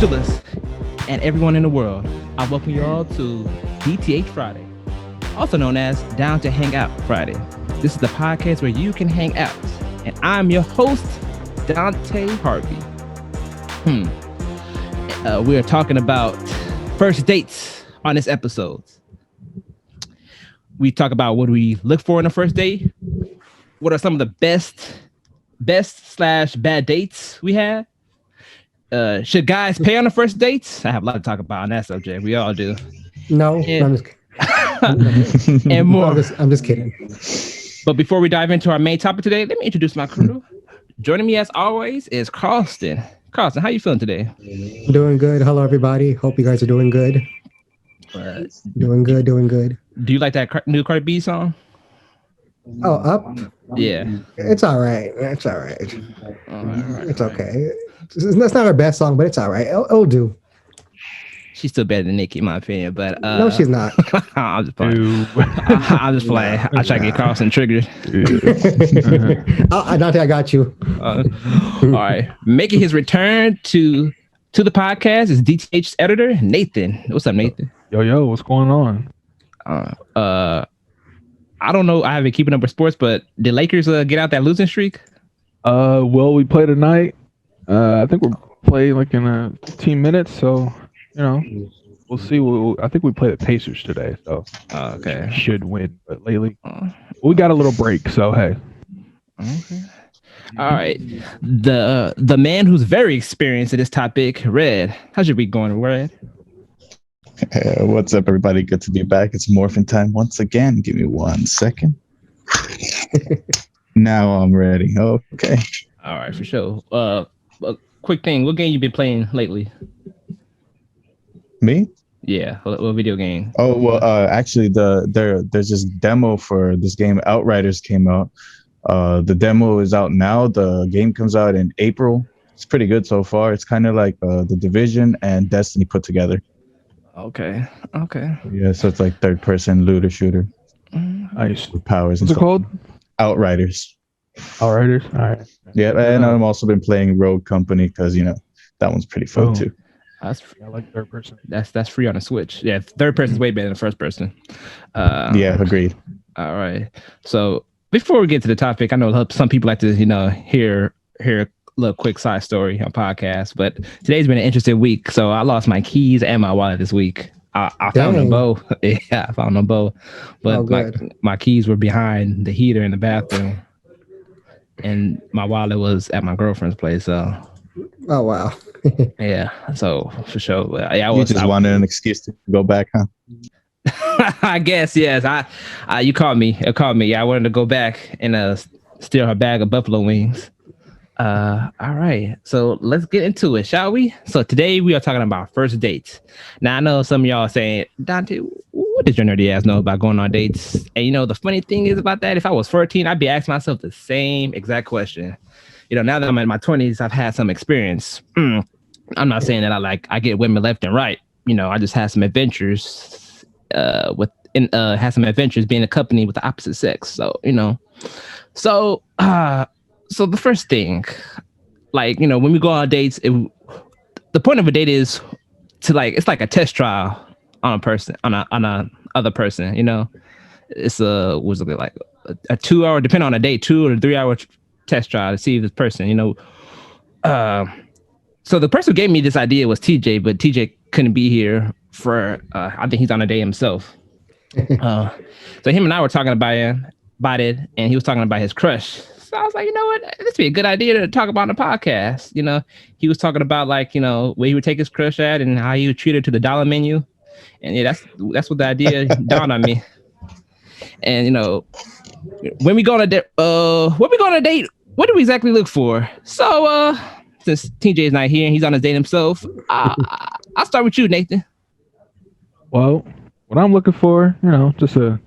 Angeles, and everyone in the world. I welcome you all to DTH Friday, also known as Down to Hangout Friday. This is the podcast where you can hang out, and I'm your host, Dante Harvey. We are talking about first dates on this episode. We talk about what we look for in a first date. What are some of the best/bad dates we had? Should guys pay on the first dates? I have a lot to talk about on that subject. We all do. No, and, and more. I'm just kidding. But before we dive into our main topic today, let me introduce my crew. Joining me as always is Carlston. Carlston, how you feeling today? Doing good. Hello, everybody. Hope you guys are doing good. Doing good. Do you like that new Cardi B song? Oh, Up? Yeah. It's all right. It's all right. It's okay. That's not our best song, but it's all right. It'll do. She's still better than Nicki, in my opinion, but no, she's not. I'm just playing. I'm just playing. I try to get Carlson triggered. Dante, I got you. All right, making his return to the podcast is DTH's editor Nathan. What's up, Nathan? Yo, what's going on? I don't know. I haven't been keeping up with sports, but did Lakers get out that losing streak? Well, we play tonight. I think we'll play like in 15 minutes, so we'll see. I think we play the Pacers today, so okay, should win. But lately, we got a little break, so hey. Okay. All right, the man who's very experienced in this topic, Red. How's your week going, Red? What's up, everybody? Good to be back. It's morphin time once again. Give me 1 second. Now I'm ready. Okay. All right, for sure. A quick thing. What game you been playing lately? Me? Yeah. What video game? Oh well, actually, there's this demo for this game. Outriders came out. The demo is out now. The game comes out in April. It's pretty good so far. It's kind of like The Division and Destiny put together. Okay. Yeah, so it's like third-person looter shooter. Nice. With powers. What's it called? Outriders. Outriders. All right. Yeah, and I've also been playing Rogue Company because that one's pretty fun too. I like third person. That's free on the Switch. Yeah, third person is way better than first person. Yeah, agreed. All right. So before we get to the topic, I know some people like to hear a little quick side story on podcast, but today's been an interesting week. So I lost my keys and my wallet this week. I found them both. Yeah, I found them both, but my keys were behind the heater in the bathroom, and my wallet was at my girlfriend's place. So, oh wow. Yeah, so for sure. Yeah, I wanted an excuse to go back, huh? I guess yes. You called me. Yeah, I wanted to go back and steal her bag of buffalo wings. All right, so let's get into it, shall we? So today we are talking about first dates. Now I know some of y'all are saying, Dante, what does your nerdy ass know about going on dates? And the funny thing is about that, if I was 14, I'd be asking myself the same exact question. Now that I'm in my 20s, I've had some experience. I'm not saying that I get women left and right. I just had some adventures had some adventures being accompanied with the opposite sex. So So the first thing, when we go on dates, the point of a date is to it's like a test trial on a person, on a other person. It's a 2 hour, depending on a date, 2 or 3 hour test trial to see if this person, So the person who gave me this idea was TJ, but TJ couldn't be here for I think he's on a date himself. So him and I were talking about it, and he was talking about his crush. So I was like, what? This would be a good idea to talk about on the podcast. He was talking about where he would take his crush at and how he would treat her to the dollar menu. And yeah, that's what the idea dawned on me. And when we go on a date, what do we exactly look for? So since TJ is not here and he's on his date himself, I'll start with you, Nathan. Well, what I'm looking for, just a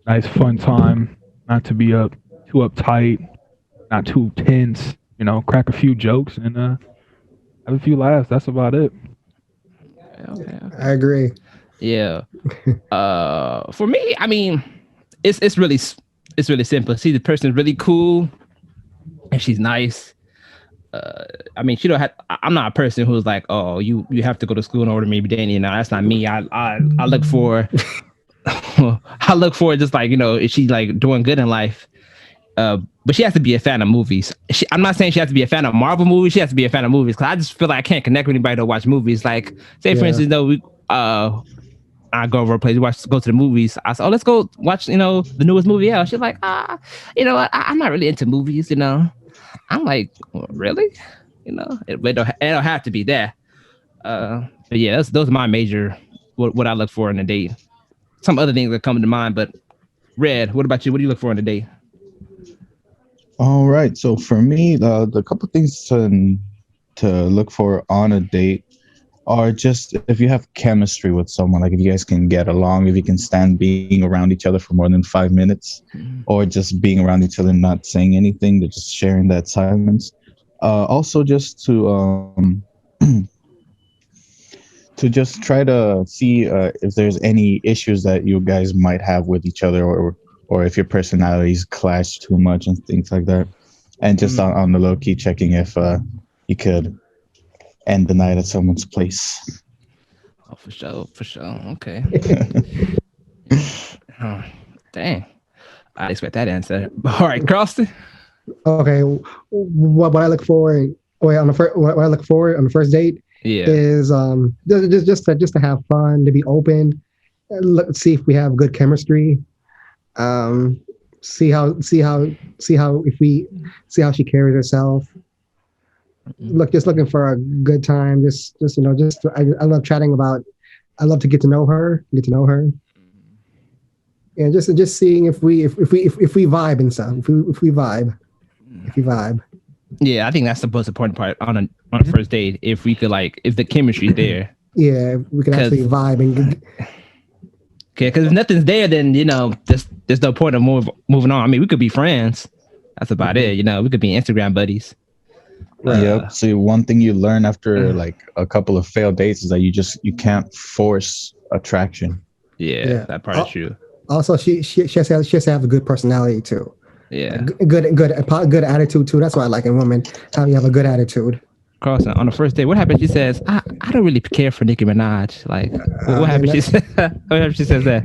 nice fun time, not to be too uptight, not too tense, crack a few jokes and have a few laughs. That's about it. Okay. I agree. Yeah. For me, I mean, it's really simple. See, the person is really cool and she's nice. I mean, she don't have. I'm not a person who's like, oh, you have to go to school in order to maybe dating. You know, that's not me. I look for I look for just like, is she like doing good in life? But she has to be a fan of movies. I'm not saying she has to be a fan of Marvel movies. She has to be a fan of movies because I just feel like I can't connect with anybody to watch movies. Like, say for instance, I go over a place, go to the movies. I said, oh, let's go watch, the newest movie out. She's like, I'm not really into movies. I'm like, well, really? It don't have to be that. But yeah, those are my major what I look for in a date. Some other things that come to mind, but Red, what about you? What do you look for in a date? All right. So for me, the couple things to look for on a date are just if you have chemistry with someone, like if you guys can get along, if you can stand being around each other for more than 5 minutes, or just being around each other and not saying anything, but just sharing that silence. Also, just to just try to see if there's any issues that you guys might have with each other, or if your personalities clash too much and things like that. And just on the low key checking if you could end the night at someone's place. Oh, for sure. Okay. Oh, dang. I expect that answer. All right, Carlston. Okay, what I look for, what I look for on the first date is just to have fun, to be open, let's see if we have good chemistry, see how she carries herself. Just looking for a good time. I love chatting about. I love to get to know her, and just seeing if we vibe and stuff. If we vibe. Yeah, I think that's the most important part on a first date. If we could if the chemistry's there. Yeah, we can actually vibe and. Okay, because if nothing's there, then there's no point of moving on. I mean, we could be friends. That's about it. We could be Instagram buddies. Yep. So one thing you learn after like a couple of failed dates is that you can't force attraction. Yeah. That part is true. Also, she has to have a good personality too. Yeah. Good attitude too. That's what I like in women. How you have a good attitude. Carlson, on the first day, what happened? She says, I don't really care for Nicki Minaj. Like, what happened? She said, what happened? She says that.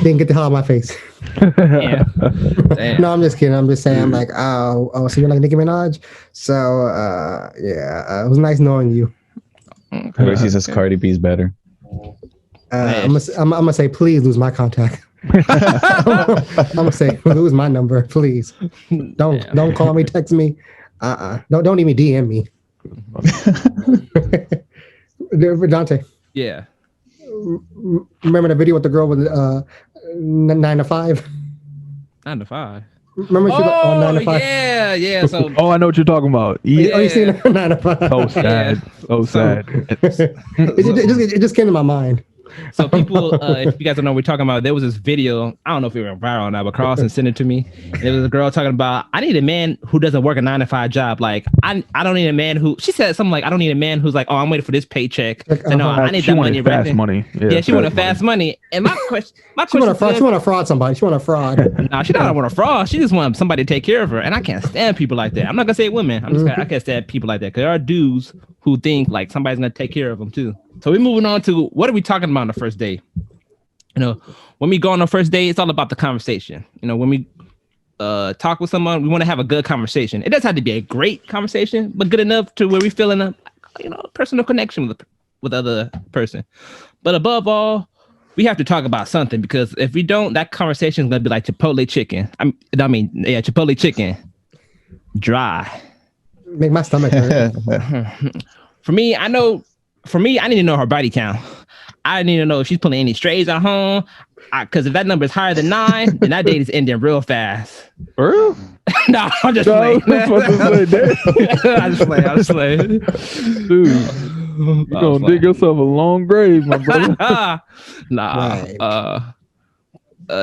Didn't get the hell out of my face. Yeah. No, I'm just kidding. I'm just saying, I'm like, oh, so you're like Nicki Minaj? So, it was nice knowing you. She says Cardi B's better. I'm gonna say, please lose my contact. I'm gonna say, lose my number, please. Don't call me, text me. Don't even DM me. Dante. Yeah. Remember the video with the girl with 9 to 5? 9 to 5. Remember she 9 to 5? Yeah. So I know what you're talking about. Yeah. You seen 9 to 5? So sad. So sad. It just came to my mind. So people, if you guys don't know what we're talking about, there was this video. I don't know if it went viral or not, but Carlson sent it to me. And there was a girl talking about, I need a man who doesn't work a 9 to 5 job. Like, I don't need a man who, she said something like, I don't need a man who's like, oh, I'm waiting for this paycheck. So, no, I need that money right fast money. Yeah, she wanted fast money. And my question she want to fraud somebody. She want to fraud. Nah, she don't want to fraud. She just wants somebody to take care of her. And I can't stand people like that. I'm not gonna say women. I can't stand people like that because there are dudes who think like somebody's gonna take care of them too. So we're moving on to what are we talking about on the first day? When we go on the first day, it's all about the conversation. When we talk with someone, we want to have a good conversation. It doesn't have to be a great conversation, but good enough to where we feel in a personal connection with other person. But above all, we have to talk about something because if we don't, that conversation is gonna be like Chipotle chicken. Chipotle chicken, dry. Make my stomach hurt. For me, I need to know her body count. I need to know if she's pulling any strays at home. Because if that number is higher than 9, then that date is ending real fast. For real? No, I'm just playing. I just playing. Dude, you're going to dig yourself a long grave, my brother. Nah.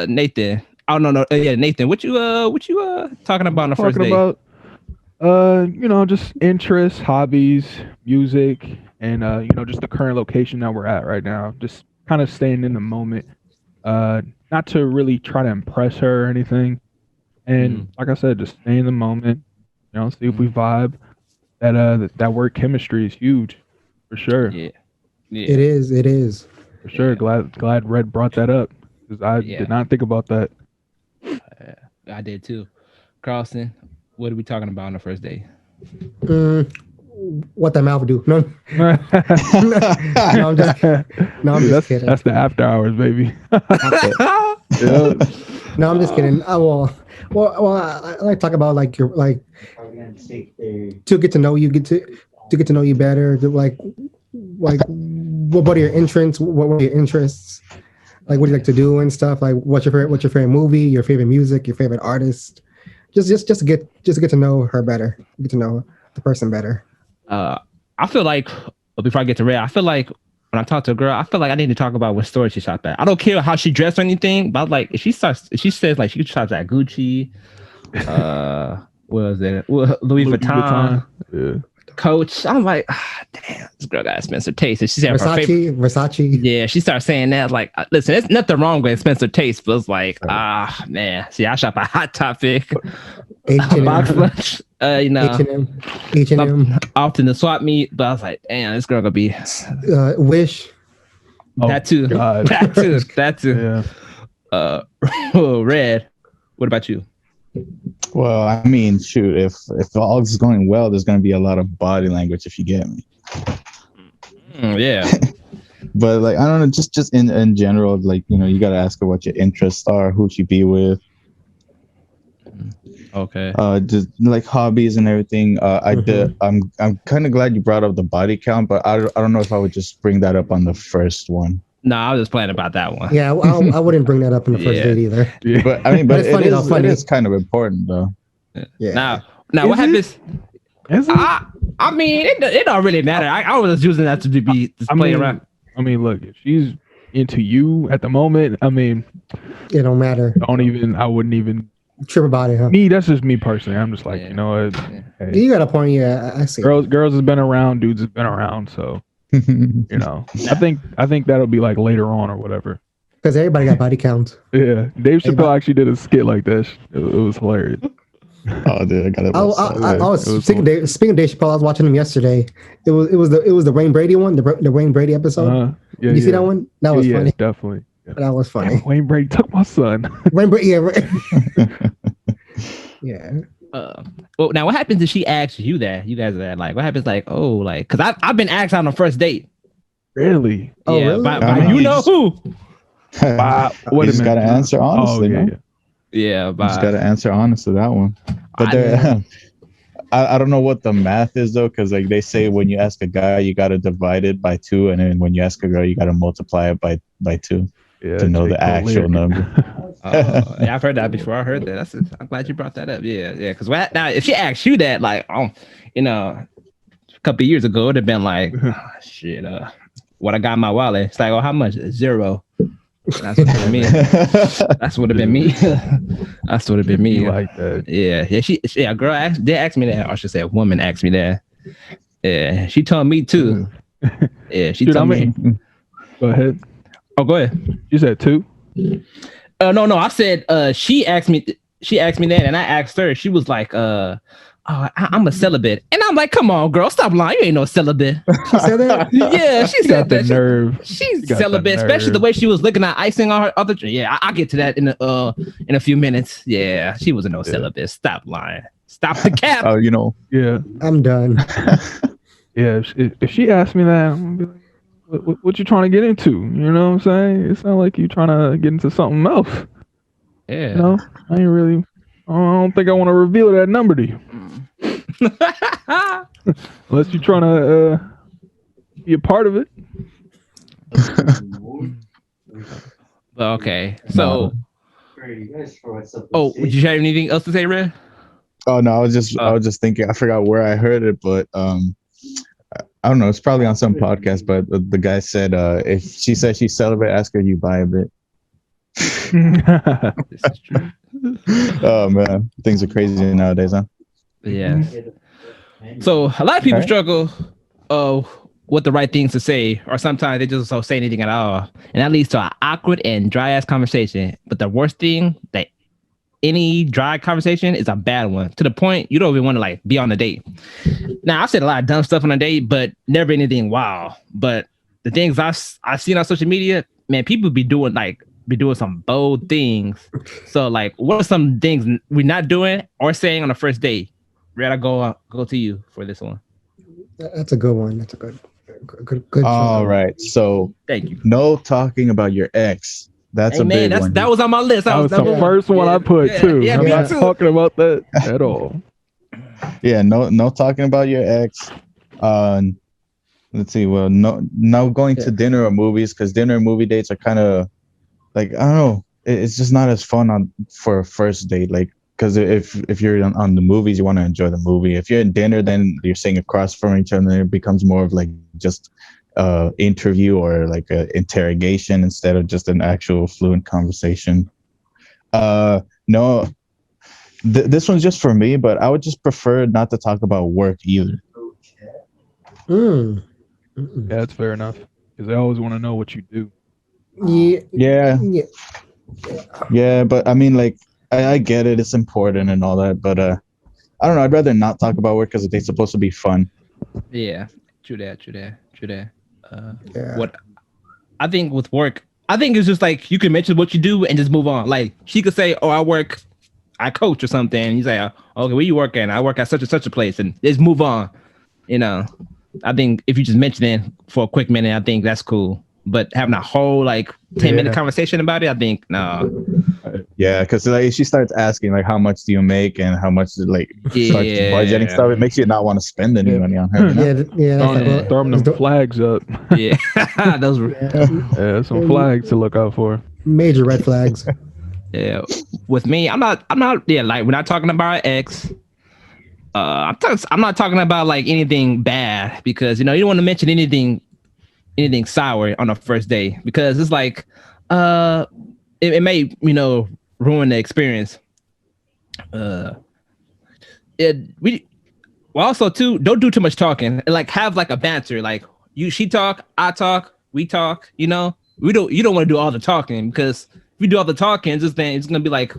Nathan. Oh, no. Yeah, Nathan. What you talking about on the first date? Talking about, just interests, hobbies, music, and just the current location that we're at right now. Just kind of staying in the moment, not to really try to impress her or anything. And like I said, just stay in the moment, see if we vibe. that word chemistry is huge, for sure. Yeah. It is. For sure. Glad Red brought that up because I did not think about that. I did too. Carlson, what are we talking about on the first day? What that mouth do? No, I'm just kidding. That's the after hours, baby. Yeah. No, I'm just kidding. I like to talk about like your like to get to know you, get to know you better. Like what are your interests? What are your interests? Like what do you like to do and stuff? Like what's your favorite movie? Your favorite music? Your favorite artist? Just to get to know her better. Get to know the person better. I feel like before I get to Red, I feel like when I talk to a girl, I feel like I need to talk about what store she shopped at. I don't care how she dressed or anything, but like if she says like she shops at Gucci, what was it? Louis Vuitton. Yeah. Coach. I'm like, damn, this girl got expensive taste. And she said Versace. Yeah, she started saying that. Like, listen, there's nothing wrong with expensive taste, but it's like, man. See, I shop at Hot Topic, Box Lunch, H&M. Often the swap meet, but I was like, damn, this girl gonna be Wish. That too. God. that too. Yeah. Red. What about you? Well, I mean, shoot, if all is going well, there's going to be a lot of body language, if you get me. Yeah. But like, I don't know, just in general, like, you got to ask her what your interests are, who she be with. Okay. Just like hobbies and everything. I'm kind of glad you brought up the body count, but I don't know if I would just bring that up on the first one. No, I was just playing about that one. Yeah, I wouldn't bring that up in the first date either. Yeah. But I mean, but it is kind of important though. Yeah. Now what happens? I mean, it don't really matter. I was using that to be playing around. I mean, look, if she's into you at the moment, I mean, it don't matter. I wouldn't even trip about it, huh? Me, that's just me personally. I'm just like, you know what? Hey. You got a point. Yeah, I see. Girls has been around, dudes has been around, so. I think that'll be like later on or whatever. Because everybody got body count. Yeah, Dave Chappelle actually did a skit like this. It was hilarious. Oh, dude, I got it. I was speaking of Dave Chappelle. I was watching him yesterday. It was the Wayne Brady one, the Wayne Brady episode. Yeah, you see that one? That was funny. Definitely. Yeah. That was funny. Damn, Wayne Brady took my son. Wayne Brady, yeah, right. Yeah. Well, now what happens if she asks you that? You guys are that like, what happens like, because I've been asked out on the first date. Really? Oh, really? By you know who? You just gotta answer honestly. Yeah, you just gotta answer honest to that one. But I don't know what the math is though, because like they say when you ask a guy, you gotta divide it by 2, and then when you ask a girl, you gotta multiply it by 2 to know the actual number. Yeah, I've heard that before. I heard that. I'm glad you brought that up. Yeah. Because now if she asks you that, like, a couple of years ago, it'd have been like, shit. What I got in my wallet? It's like, how much? 0. That's what it mean. That's what it been me. That's what it been me. Like that. Yeah. A girl did ask me that, or I should say, a woman asked me that. Yeah, she told me too. Yeah, she told me. Go ahead. Oh, go ahead. You said 2. No. I said she asked me that, and I asked her. She was like, I'm a celibate, and I'm like, come on, girl, stop lying. You ain't no celibate. She said that. Yeah, she said that. Nerve. She's celibate, especially the way she was looking at icing on her other. Yeah, I'll get to that in a few minutes. Yeah, she wasn't no celibate. Stop lying. Stop the cap. Oh, Yeah, I'm done. Yeah, if she asked me that, I'm gonna be like, what you trying to get into? You know what I'm saying? It's not like you trying to get into something else. Yeah. I ain't really. I don't think I want to reveal that number to you. Unless you're trying to be a part of it. Okay. So. Did you have anything else to say, Red? Oh no, I was just thinking. I forgot where I heard it, but I don't know. It's probably on some podcast. But the guy said, if she says she's celibate, ask her you buy a bit. This is true. Oh man, things are crazy nowadays, huh? Yeah. So a lot of people struggle with the right things to say, or sometimes they just don't say anything at all, and that leads to an awkward and dry ass conversation. But the worst thing that any dry conversation is a bad one. To the point you don't even want to like be on a date. Now I've said a lot of dumb stuff on a date, but never anything wow. But the things I've seen on social media, man, people be doing some bold things. So like, what are some things we're not doing or saying on the first date? Red, I go to you for this one. That's a good one. That's a good. All right. So thank you. No talking about your ex. That's a big one. That was on my list. That was the first one I put too. Yeah, I'm me not too. talking about that at all. Yeah, no talking about your ex. Let's see. Well, no going to dinner or movies, because dinner and movie dates are kind of like, I don't know. It's just not as fun for a first date. Like, because if you're on the movies, you want to enjoy the movie. If you're at dinner, then you're sitting across from each other. It becomes more of like just interview or like an interrogation instead of just an actual fluent conversation. No, this one's just for me, but I would just prefer not to talk about work either. Mm. Yeah, that's fair enough. Because they always want to know what you do. Yeah, but I mean, like, I get it, it's important and all that, but I don't know, I'd rather not talk about work because it's supposed to be fun. Yeah, true that. What I think with work, I think it's just like you can mention what you do and just move on. Like she could say, "Oh, I coach or something." And you say, "Okay, where you work at?" I work at such and such a place, and just move on. You know, I think if you just mention it for a quick minute, I think that's cool. But having a whole like 10-minute conversation about it, I think no. Yeah, because like she starts asking like, how much do you make and how much starts budgeting stuff. It makes you not want to spend any money on her. You know? Throw them flags up. Yeah, those were some flags to look out for. Major red flags. Yeah, with me, I'm not. Yeah, like we're not talking about ex. I'm not talking about like anything bad, because you don't want to mention anything sour on a first day, because it's like it may ruin the experience. We also too, don't do too much talking. Like have like a banter, like she talk, I talk, we talk. You don't want to do all the talking, because if you do all the talking, it's gonna be like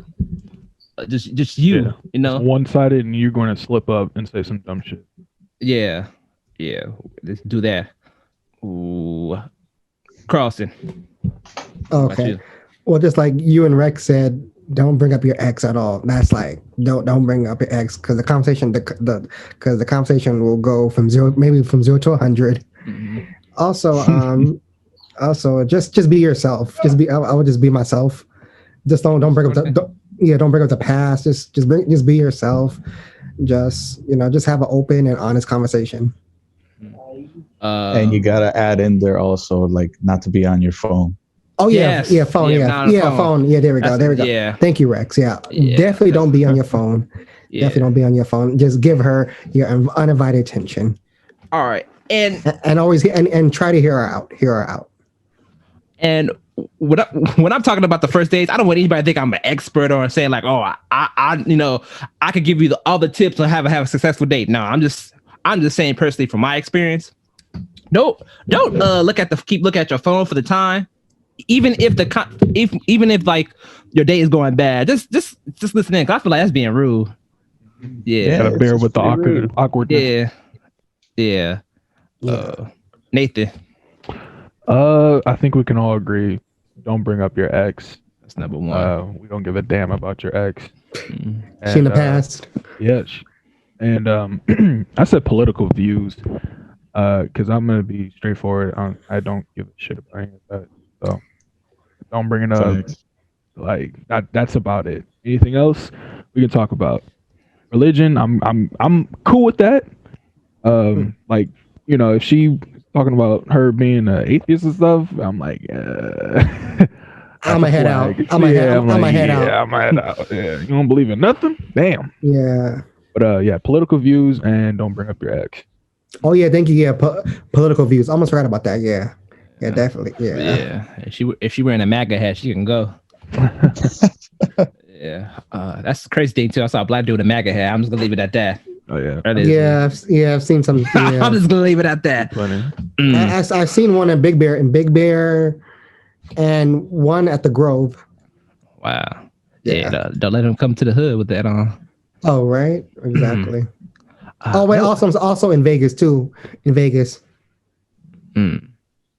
just you. It's one-sided, and you're going to slip up and say some dumb shit. Yeah, let's do that. Ooh, Carlson. Okay. Well, just like you and Rex said, don't bring up your ex at all. That's like don't bring up your ex, because the conversation will go from zero to 100. Mm-hmm. Also, just be yourself. I would just be myself. Just don't bring up don't bring up the past. Just be yourself. Just have an open and honest conversation. And you gotta add in there also, like, not to be on your phone. Oh yeah, yes. Phone. Phone. Yeah, there we go. Yeah. Thank you, Rex. Yeah. Definitely don't be on your phone. Yeah. Definitely don't be on your phone. Just give her your undivided attention. All right, and always and try to hear her out. And when I'm talking about the first dates, I don't want anybody to think I'm an expert or saying like, oh, I could give you all the tips on how to have a successful date. No, I'm just saying personally from my experience. Don't keep looking at your phone for the time. Even if like your date is going bad, just listen in. 'Cause I feel like that's being rude. Yeah, gotta bear with the awkwardness. Yeah. Nathan. I think we can all agree. Don't bring up your ex. That's number one. We don't give a damn about your ex. Mm-hmm. She in the past. Yes. And I said political views, because I'm gonna be straightforward. I don't give a shit about any of that. So don't bring it up. Like that's about it. Anything else we can talk about? Religion, I'm cool with that. Like, if she talking about her being an atheist and stuff, I'm like, I'm a head out. I'm a head out. Yeah, you don't believe in nothing? Damn. Yeah. But political views, and don't bring up your ex. Oh yeah, thank you. Yeah, political views. Almost forgot about that. Yeah, definitely. Yeah. If she wearing a MAGA hat, she can go. Yeah, that's the crazy thing too. I saw a black dude with a MAGA hat. I'm just gonna leave it at that. Oh yeah. I've seen some. Yeah. I'm just gonna leave it at that. Funny. I've seen one in Big Bear, and one at the Grove. Wow. Yeah, don't let them come to the hood with that on. Oh, right. Exactly. Uh, Wait. no- Also in Vegas too. In Vegas mm,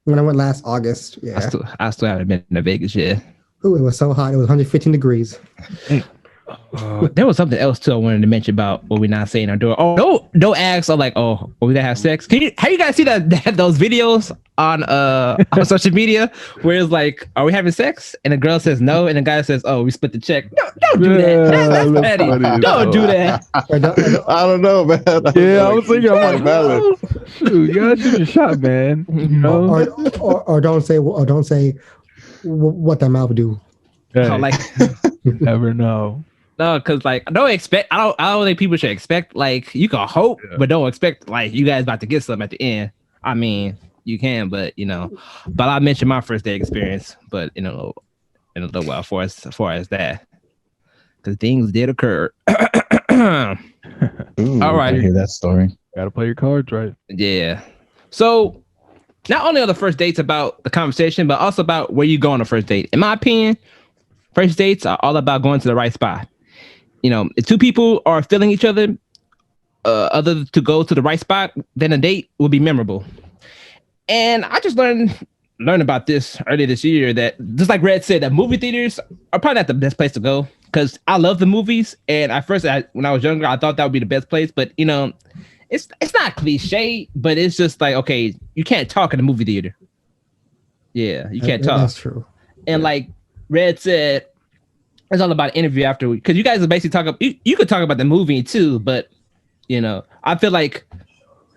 when I went last August. I Yeah. still I still haven't been to Vegas yet. Ooh, it was so hot. It was 115 degrees. Hey, There was something else too I wanted to mention about what we're not saying or doing. Oh, no acts are like, oh, are we gonna have sex? Have you guys seen those videos on social media where it's like, are we having sex? And the girl says no, and the guy says, oh, we split the check. No, don't do that. That's that's petty. funny as Don't do hell. that. I don't know, man. Yeah, I was thinking, I'm like, valid. shoot, you gotta shoot your shot, man. You know, Or don't say what that mouth do. hey, Like, you never know. no, because like don't expect. I don't think people should expect. Like you can hope, but don't expect like you guys about to get something at the end. I mean, you can, but But I mentioned my first day experience, but in a little while for as far as that, because things did occur. Ooh, All right. I hear that story. Gotta play your cards right. Yeah. So not only are the first dates about the conversation, but also about where you go on the first date. In my opinion, first dates are all about going to the right spot. If two people are feeling each other, other to go to the right spot, then a date will be memorable. And I just learned about this earlier this year that just like Red said, that movie theaters are probably not the best place to go because I love the movies. And at first, when I was younger, I thought that would be the best place. But it's not cliche, but it's just like, okay, you can't talk in the movie theater. Yeah, you can't talk. That's true. And like Red said, it's all about interview after, because you guys are basically talking. You could talk about the movie too, but I feel like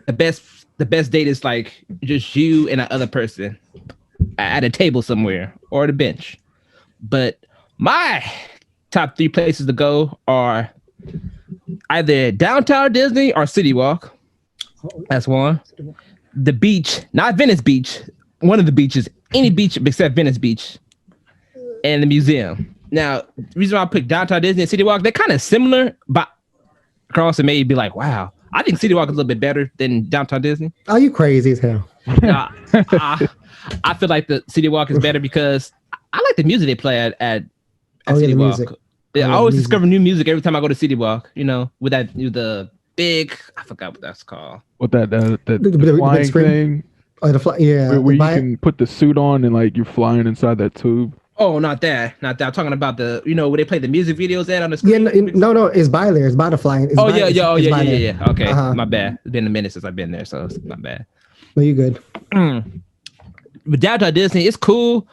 the best date is like just you and another person at a table somewhere or the bench. But my top 3 places to go are either downtown Disney or City Walk. That's one. The beach, not Venice Beach, one of the beaches, any beach except Venice Beach, and the museum. Now, the reason why I picked downtown Disney and City Walk, they're kind of similar, but across it may be like, wow, I think City Walk is a little bit better than downtown Disney. Are you crazy as hell? I feel like the City Walk is better because I like the music they play at City Walk. Music. Yeah, I always discover new music every time I go to City Walk. With the big, I forgot what that's called. What the The flying big screen? thing? Yeah. Where you can put the suit on and like you're flying inside that tube. Oh, not that. I'm talking about the where they play the music videos at on the screen. Yeah, no, it's by there. It's by the flying. Yeah. Okay, my bad. It's been a minute since I've been there, so it's my bad. No, you good. But downtown Disney, it's cool.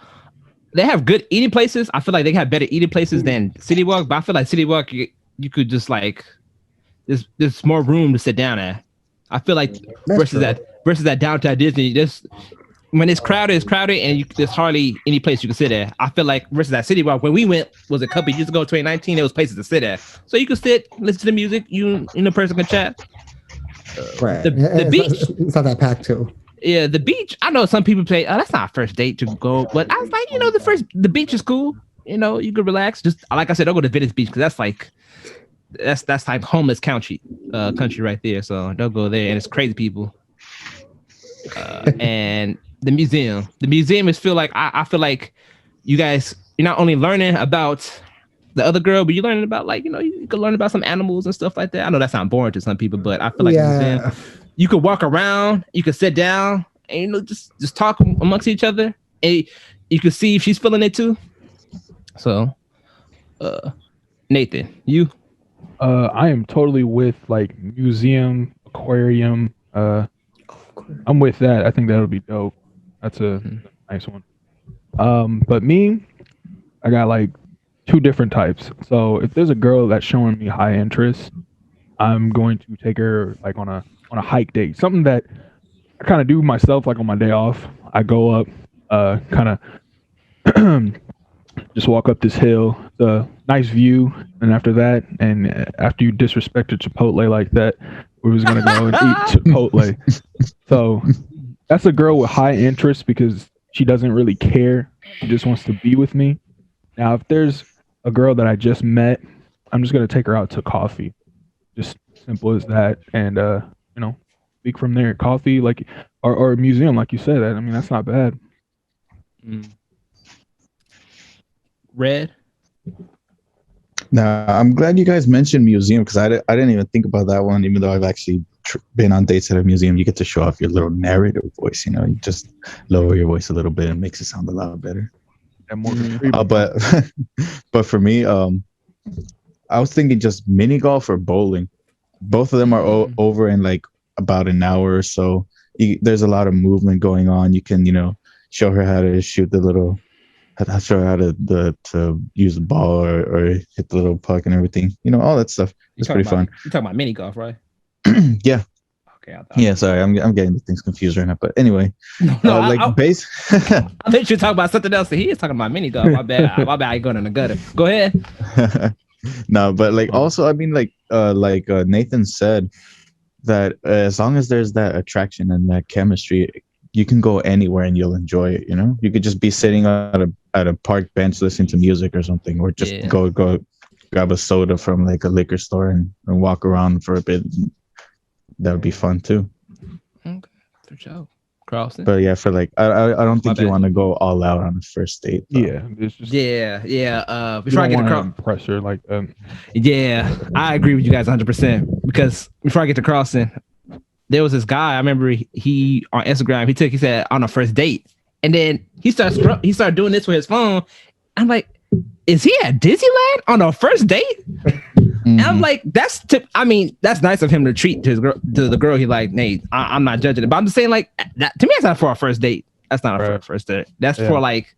They have good eating places. I feel like they have better eating places than City Walk, but I feel like City Walk, you could just like there's more room to sit down at. I feel like versus that downtown Disney, just when it's crowded, and there's hardly any place you can sit at. I feel like versus that City Walk, when we went was a couple years ago, 2019, there was places to sit at. So you could sit, listen to the music, you and the person can chat. Right. The beach, it's not that packed too. Yeah, the beach. I know some people say, "Oh, that's not a first date to go," but I was like, the beach is cool. You could relax. Just like I said, don't go to Venice Beach because that's like homeless country right there. So don't go there, and it's crazy people. And the museum is feel like I feel like you guys, you're not only learning about the other girl, but you're learning about you could learn about some animals and stuff like that. I know that sounds boring to some people, but I feel like the museum, you could walk around, you could sit down, and just talk amongst each other, and you could see if she's feeling it too. So, Nathan, you? I am totally with like museum, aquarium. I'm with that. I think that'll be dope. That's a nice one. But me, I got like 2 different types. So if there's a girl that's showing me high interest, I'm going to take her like on a hike date. Something that I kind of do myself, like on my day off. I go up, kind of just walk up this hill, the nice view, and after that, and after you disrespected Chipotle like that, we was gonna go and eat Chipotle. So that's a girl with high interest because she doesn't really care. She just wants to be with me. Now, if there's a girl that I just met, I'm just gonna take her out to coffee. Just simple as that, and speak from there. Coffee, like, or a museum, like you said. I mean, that's not bad. Red. Now, I'm glad you guys mentioned museum because I didn't even think about that one, even though I've actually been on dates at a museum. You get to show off your little narrator voice, you just lower your voice a little bit and makes it sound a lot better. And more but but for me, I was thinking just mini golf or bowling. Both of them are over in like about an hour or so. There's a lot of movement going on. You can, show her how to shoot the little, show her how to use the ball or hit the little puck and everything. All that stuff. It's pretty fun. You're talking about mini golf, right? Yeah. Okay. Yeah. Sorry, I'm getting the things confused right now. But anyway, base. I thought you were talking about something else. He is talking about mini golf. My bad. I ain't going in the gutter. Go ahead. No, but also, I mean, Nathan said that as long as there's that attraction and that chemistry, you can go anywhere and you'll enjoy it. You could just be sitting at a park bench listening to music or something, or just go grab a soda from like a liquor store and walk around for a bit. That would be fun too. Okay, for sure. Crossing. But yeah, for I don't think you want to go all out on the first date. Though. Yeah, it's just, before I get to pressure like yeah, I agree with you guys 100% because before I get to crossing, there was this guy I remember he on Instagram he said on a first date, and then he started doing this with his phone. I'm like, is he at Disneyland on a first date? And I'm like, that's nice of him to treat to the girl he like. Nate, I'm not judging it, but I'm just saying like that to me, it's not for a first date. That's not a first date. That's for like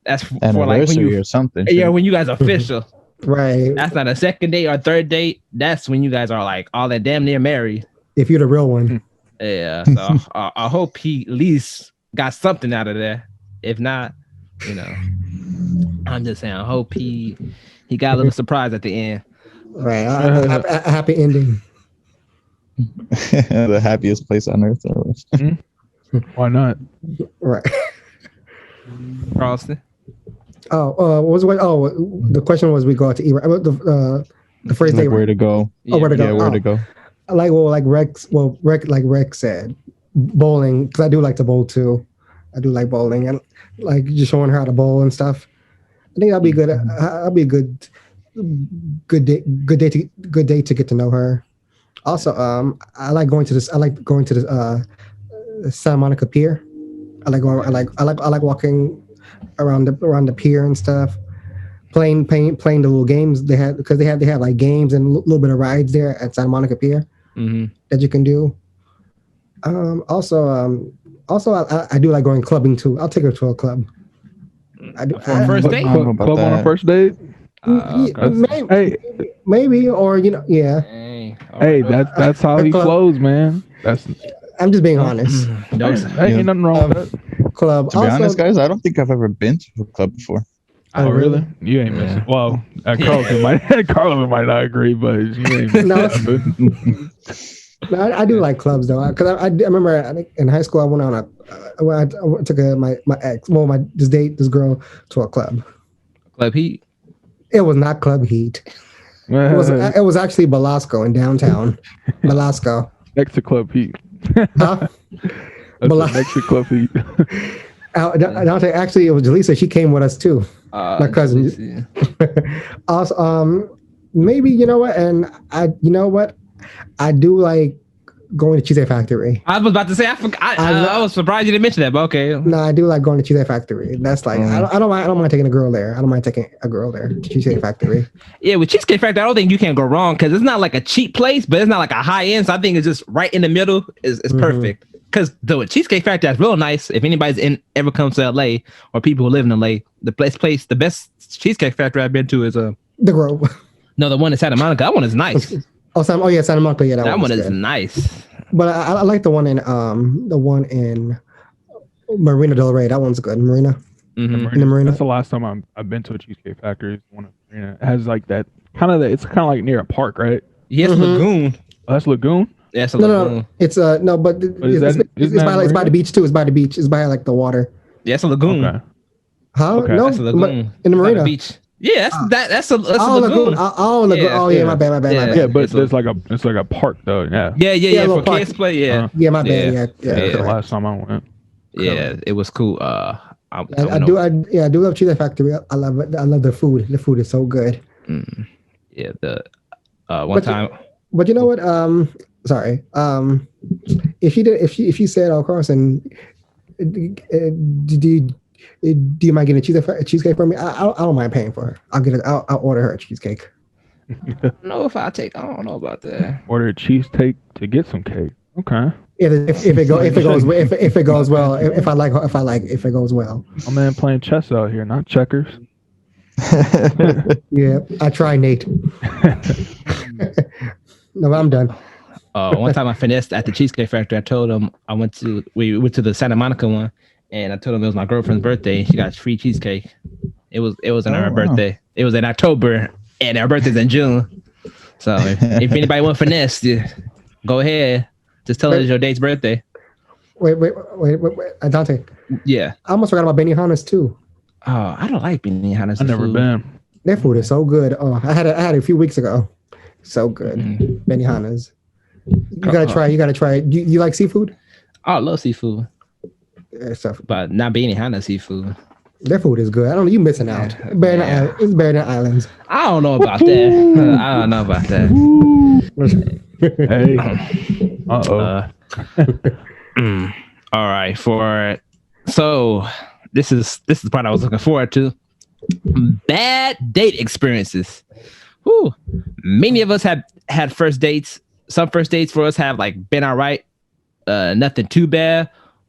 when you or something. Yeah, when you guys are official. Right. That's not a second date or third date. That's when you guys are like all that damn near married. If you're the real one. Yeah. So I hope he at least got something out of there. If not, I'm just saying I hope he got a little surprise at the end. Right, a happy ending. The happiest place on earth. Why not? Right. Charleston. The question was we go out to eat. The first day. Where to go? Where to go? Yeah, where to go? Like Rex said, bowling because I do like to bowl too. I do like bowling and like just showing her how to bowl and stuff. I think that'll be good. That'll be a good day to get to know her. Also, I like going to this. I like going to the Santa Monica Pier. I like walking around the pier and stuff, playing the little games they had because they have like games and a little bit of rides there at Santa Monica Pier that you can do. Also, I do like going clubbing too. I'll take her to a club. I do for a first date. Club on a first date. Maybe or yeah. Hey, that's how he flows, man. I'm just being honest. Ain't nothing wrong with that. Club. To be honest, guys, I don't think I've ever been to a club before. Oh, really? You ain't missing. Well, Carlton might not agree, but you ain't missing. No, I do like clubs though, because I remember in high school I went on I took my ex, this girl to a club. Club Heat. It was not Club Heat. It was actually Belasco in downtown. Belasco. Next to Club Heat. Huh? Next to Club Heat. Actually, it was Jaleesa. She came with us too. My cousin. Also, maybe you know what, and I do like going to Cheesecake Factory. I was about to say I was surprised you didn't mention that, but okay. No, I do like going to Cheesecake Factory. That's like I don't mind taking a girl there. I don't mind taking a girl there to Cheesecake Factory. Yeah, with Cheesecake Factory, I don't think you can go wrong because it's not like a cheap place, but it's not like a high end. So I think it's just right in the middle is perfect. Because the Cheesecake Factory is real nice. If anybody's ever comes to LA or people who live in LA, the best Cheesecake Factory I've been to is the Grove. No, the one in Santa Monica. That one is nice. Santa Monica. Yeah, that one is nice. But I like the one in Marina Del Rey. That one's good. Marina. Mm-hmm. In the Marina. That's the last time I've been to a Cheesecake Factory. It's one in Marina. It has like that it's kind of like near a park, right? Yes, Lagoon. Oh, that's Lagoon. Yeah, it's a Lagoon. No, it's it's by the beach too. It's by the beach. It's by like the water. Yeah, it's a Lagoon. Okay. Huh? Okay. No, that's a Lagoon. In the Marina. Beach. Yeah, that's a Lagoon. Lagoon. My bad. Yeah, but it's like a park though. Yeah. Yeah. For kids play. Yeah. My bad. Yeah. The last time I went. Yeah, it was cool. I do love Cheesecake Factory. I love it. I love the food. The food is so good. Yeah, the one time. But you know what? Sorry. If you said, "Oh, Carson, do you mind getting a cheesecake for me?" I don't mind paying for her. I'll get it. I'll order her a cheesecake. I don't know if I take. I don't know about that. Order a cheesecake to get some cake. Okay. If it goes well, if it goes well. My man playing chess out here, not checkers. Yeah, I try, Nate. No, I'm done. One time I finessed at the Cheesecake Factory. I told him we went to the Santa Monica one, and I told him it was my girlfriend's birthday. She got free cheesecake. It was in her birthday. It was in October, and her birthday's in June. So if anybody want finesse, go ahead. Just tell her it's your date's birthday. Wait, Dante. Yeah. I almost forgot about Benihana's too. Oh, I don't like Benihana's. I've never been. Their food is so good. Oh, I had it a few weeks ago. So good. Benihana's. You gotta try. You like seafood? Oh, I love seafood. But not Benihana seafood. Their food is good. I don't know. You missing out. It's better than Islands. I don't know about that. I don't know about that. Hey. All right. So this is the part I was looking forward to. Bad date experiences. Whew. Many of us have had first dates. Some first dates for us have like been all right. Nothing too bad.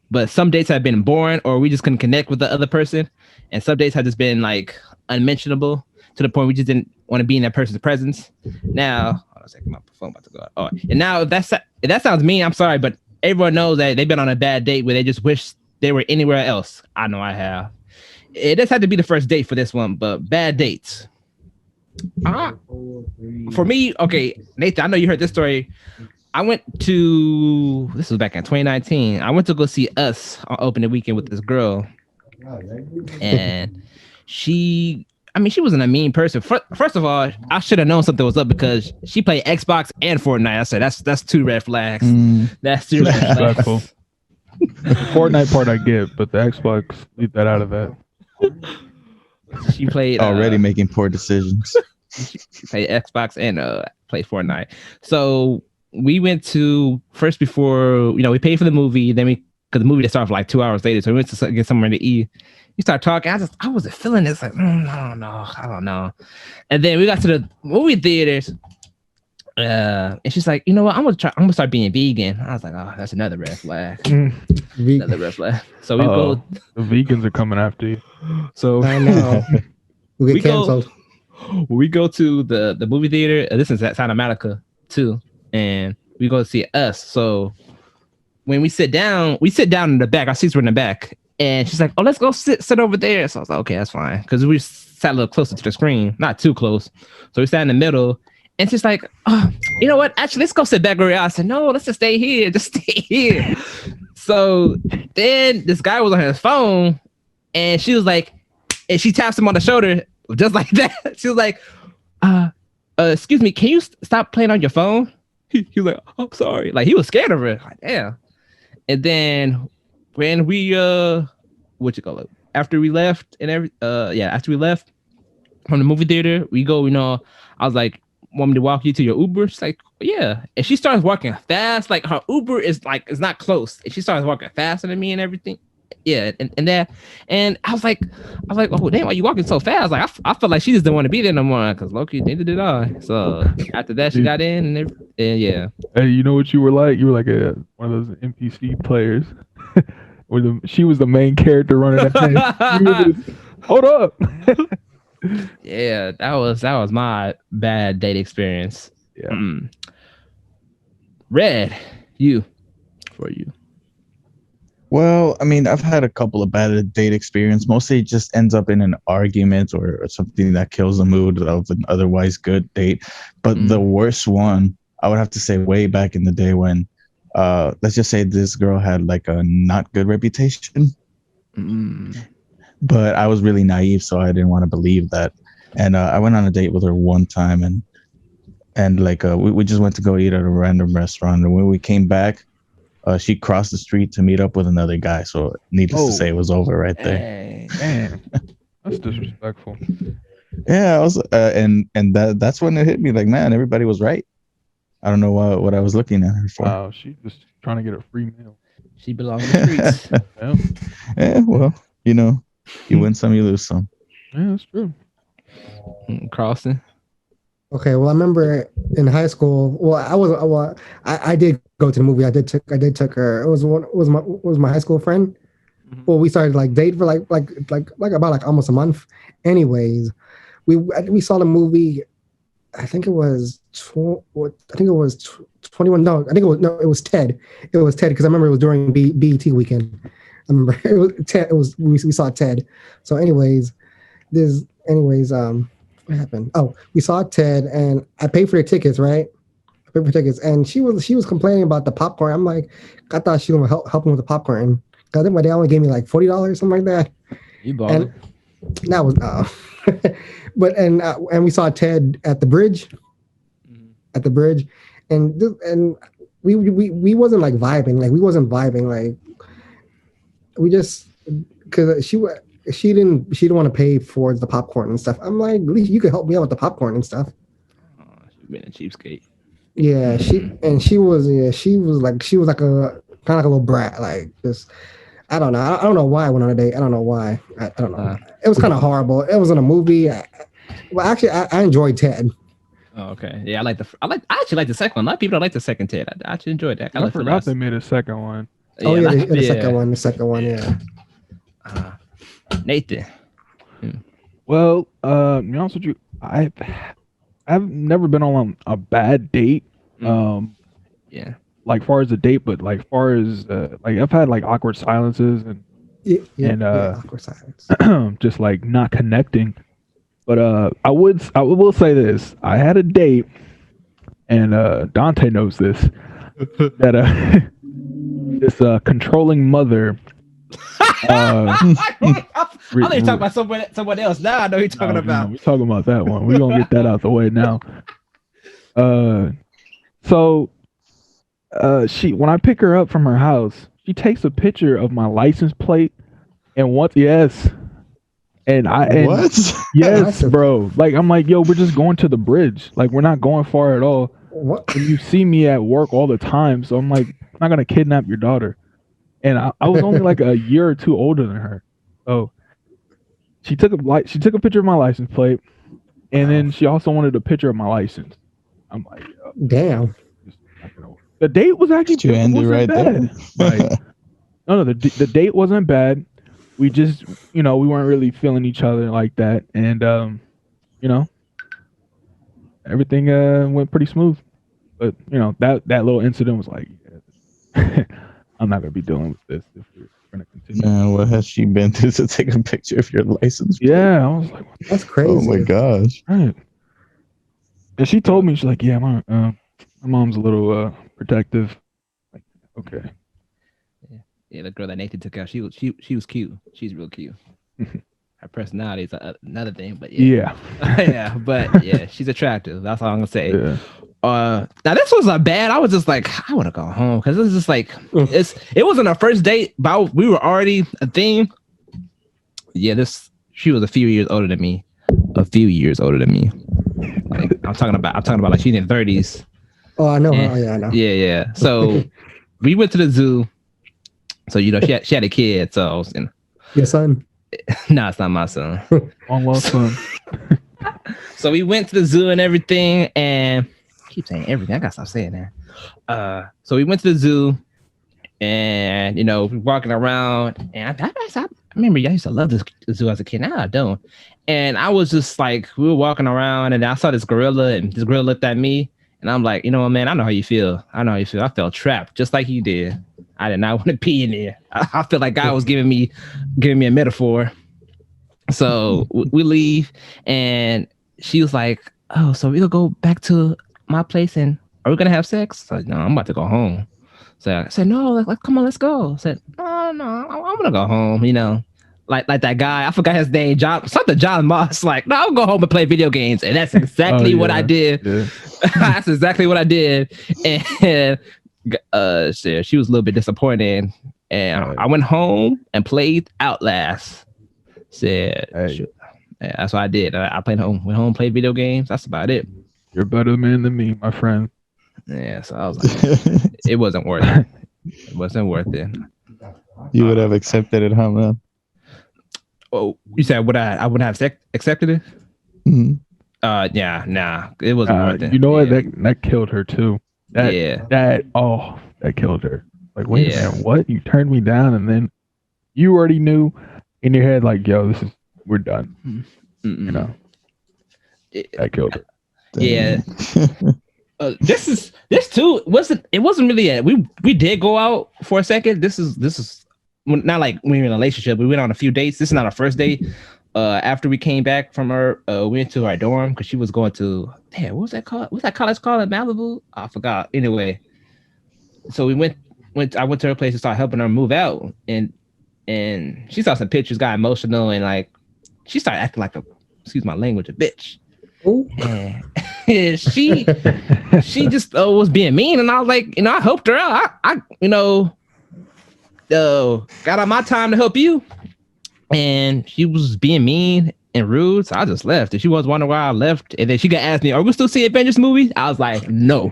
But some dates have been boring, or we just couldn't connect with the other person. And some dates have just been like unmentionable to the point we just didn't want to be in that person's presence. Now, hold on a second, my phone about to go out. Oh, and now if that sounds mean, I'm sorry, but everyone knows that they've been on a bad date where they just wish they were anywhere else. I know I have. It just had to be the first date for this one, but bad dates. For me, okay, Nathan, I know you heard this story. This was back in 2019. I went to go see Us on opening weekend with this girl. And she wasn't a mean person. First of all, I should have known something was up because she played Xbox and Fortnite. I said, that's two red flags. That's two red flags. The Fortnite part I get, but the Xbox, leave that out of that. She played already making poor decisions. She played Xbox and played Fortnite. So we went to first before we paid for the movie. Then because the movie started like 2 hours later, so we went to get somewhere to eat. We started talking. I wasn't feeling this. Like I don't know. And then we got to the movie theaters. And she's like, you know what? I'm gonna start being vegan. I was like, oh, that's another red flag. Another red flag. So we go. The vegans are coming after you. So I know. We get canceled. We go to the movie theater. This is at Santa Monica too, and we go to see Us. So when we sit down in the back. Our seats were in the back, and she's like, "Oh, let's go sit over there." So I was like, "Okay, that's fine," because we sat a little closer to the screen, not too close. So we sat in the middle, and she's like, "Oh, you know what? Actually, let's go sit back where we are." I said, "No, let's just stay here. Just stay here." So then this guy was on his phone, and she was like, and she taps him on the shoulder just like that. She was like, "Excuse me, can you stop playing on your phone?" He was like, "Oh, I'm sorry." Like he was scared of her. Like, damn. And then when we after we left after we left from the movie theater, we go, I was like, "Want me to walk you to your Uber?" She's like, "Yeah." And she starts walking fast. Like her Uber is not close. And she starts walking faster than me and everything. Yeah, and I was like, "Oh damn, why you walking so fast?" Like I felt like she just didn't want to be there no more because Loki, neither did I. So after that, she got in and yeah. Hey, you know what you were like? You were like one of those NPC players. She was the main character running that. Hold up. Yeah, that was my bad date experience. Yeah. Red, for you. Well, I mean, I've had a couple of bad date experience. Mostly it just ends up in an argument or something that kills the mood of an otherwise good date. But the worst one, I would have to say way back in the day when, let's just say this girl had like a not good reputation. But I was really naive, so I didn't want to believe that. And I went on a date with her one time and like we just went to go eat at a random restaurant. And when we came back, she crossed the street to meet up with another guy. So needless to say, it was over right there. Man, that's disrespectful. Yeah, I was, that's when it hit me. Like, man, everybody was right. I don't know what I was looking at her for. Oh, she just trying to get a free meal. She belongs in the streets. Yeah, Yeah, well, you win some, you lose some. yeah, that's true. Crossing. Okay, well, I remember in high school. Well, I did go to the movie. I did took her. It was my high school friend. Mhm. Well, we started like date for like about like almost a month. Anyways, we saw the movie. I think it was 21. No, I think it was Ted. It was Ted because I remember it was during BET weekend. I remember it was Ted. It was we saw Ted. So, what happened? Oh, we saw Ted, and I paid for the tickets, right? I paid for tickets, and she was complaining about the popcorn. I'm like, I thought she was gonna help me with the popcorn. I think my dad only gave me like $40, something like that. You bought And it. that was and we saw Ted at the bridge, at the bridge, and we wasn't like vibing, like we wasn't vibing, like we just because she didn't want to pay for the popcorn and stuff. I'm like, at least you could help me out with the popcorn and stuff. Oh, she's been a cheapskate. Yeah, she was like a kind of like a little brat, like just. I don't know. I don't know why I went on a date. I don't know why. I don't know. It was kind of horrible. It was in a movie. Well, actually, I enjoyed Ted. Oh, okay. Yeah, I actually like the second one. A lot of people don't like the second Ted. I actually enjoyed that. I forgot they made a second one. Oh yeah, the second one. The second one. Yeah. Nathan. Well, to be honest with you, I've never been on a bad date. Yeah. Like far as a date, but like far as like I've had like awkward silences and awkward silence. just like not connecting. But I will say this: I had a date, and Dante knows this that this controlling mother. I thought you were talking about someone else. Now I know you're talking about. We're talking about that one. We're gonna get that out the way now. So. When I pick her up from her house, she takes a picture of my license plate and what? Yes. What? Yes, bro. Like I'm like, yo, we're just going to the bridge. Like we're not going far at all. What? And you see me at work all the time, so I'm like, I'm not gonna kidnap your daughter. And I was only like a year or two older than her. So she took a picture of my license plate, and then she also wanted a picture of my license. I'm like, yo, damn. The date was actually right bad. Right. No, the date wasn't bad. We just, we weren't really feeling each other like that, and everything went pretty smooth. But that little incident was like, I'm not gonna be dealing with this if we're gonna continue. Man, what has she been through to take a picture of your license plate? Yeah, I was like, that's crazy. Oh my gosh. Right. And she told me, she's like, yeah, my mom's a little protective. Like, okay. Yeah, the girl that Nathan took out, she was cute. She's real cute. Her personality is another thing, but yeah. Yeah, but yeah, she's attractive. That's all I'm gonna say. Yeah. Now this was not bad. I was just like, I want to go home because it was just like it wasn't our first date, but we were already a thing. Yeah, she was a few years older than me. Like I'm talking about like she's in her 30s. Oh, I know. And, oh, yeah, I know. Yeah. So we went to the zoo. So she had a kid. So your son? No, it's not my son. Long lost son. So we went to the zoo and everything, and I keep saying everything. I gotta stop saying that. So we went to the zoo, and we're walking around, and I remember I used to love this zoo as a kid. Now I don't. And I was just like, we were walking around, and I saw this gorilla, and this gorilla looked at me, and I'm like, you know what, man? I know how you feel. I felt trapped, just like you did. I did not want to pee in there. I feel like God was giving me a metaphor. So we leave, and she was like, "Oh, so we'll go back to my place, and are we gonna have sex?" I said, "No, I'm about to go home." So I said, "No, like come on, let's go." I said, "Oh no, I'm gonna go home." Like that guy, I forgot his name, John Moss. Like, no, I'll go home and play video games, and that's exactly what I did. Yeah. That's exactly what I did, and. She was a little bit disappointed, and I went home and played Outlast. Yeah, that's what I did. I played went home, played video games. That's about it. You're a better man than me, my friend. Yeah, so I was like, it wasn't worth it. It wasn't worth it. You would have accepted it, huh, man? Oh, you said I would have accepted it? Mm-hmm. Yeah, nah, it wasn't worth it. You know what? That killed her too. That killed her. Like, wait a minute, what? You turned me down, and then you already knew in your head, like, yo, we're done. Mm-mm. You know, that killed her. Yeah. This too wasn't really we did go out for a second. This is not like we were in a relationship. We went on a few dates. This is not our first date. After we came back from her, we went to our dorm because she was going to what was that called? What's that college called in Malibu? I forgot. Anyway, so I went to her place to start helping her move out, and she saw some pictures, got emotional, and like she started acting like excuse my language, a bitch. And she just was being mean, and I was like, I helped her out. I got on my time to help you, and she was being mean and rude, so I just left. And she was wondering why I left, and then she got asked me, "Are we still seeing Avengers movies?" I was like, "No."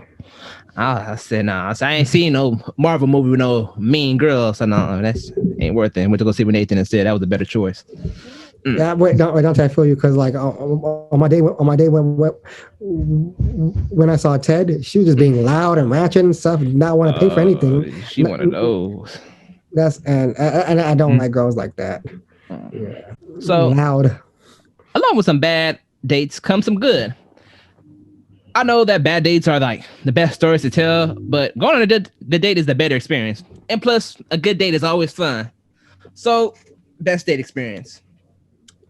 I said, "Nah." So I ain't seen no Marvel movie with no mean girl, so no, that's ain't worth it. I went to go see with Nathan instead. That was a better choice. Yeah, don't I feel you? Because like on my day when I saw Ted, she was just being loud and ratchet and stuff, and not want to pay for anything. She one of those. And I don't like girls like that. Yeah. So loud. Along with some bad dates come some good. I know that bad dates are like the best stories to tell, but going on the date is the better experience. And plus, a good date is always fun. So, best date experience.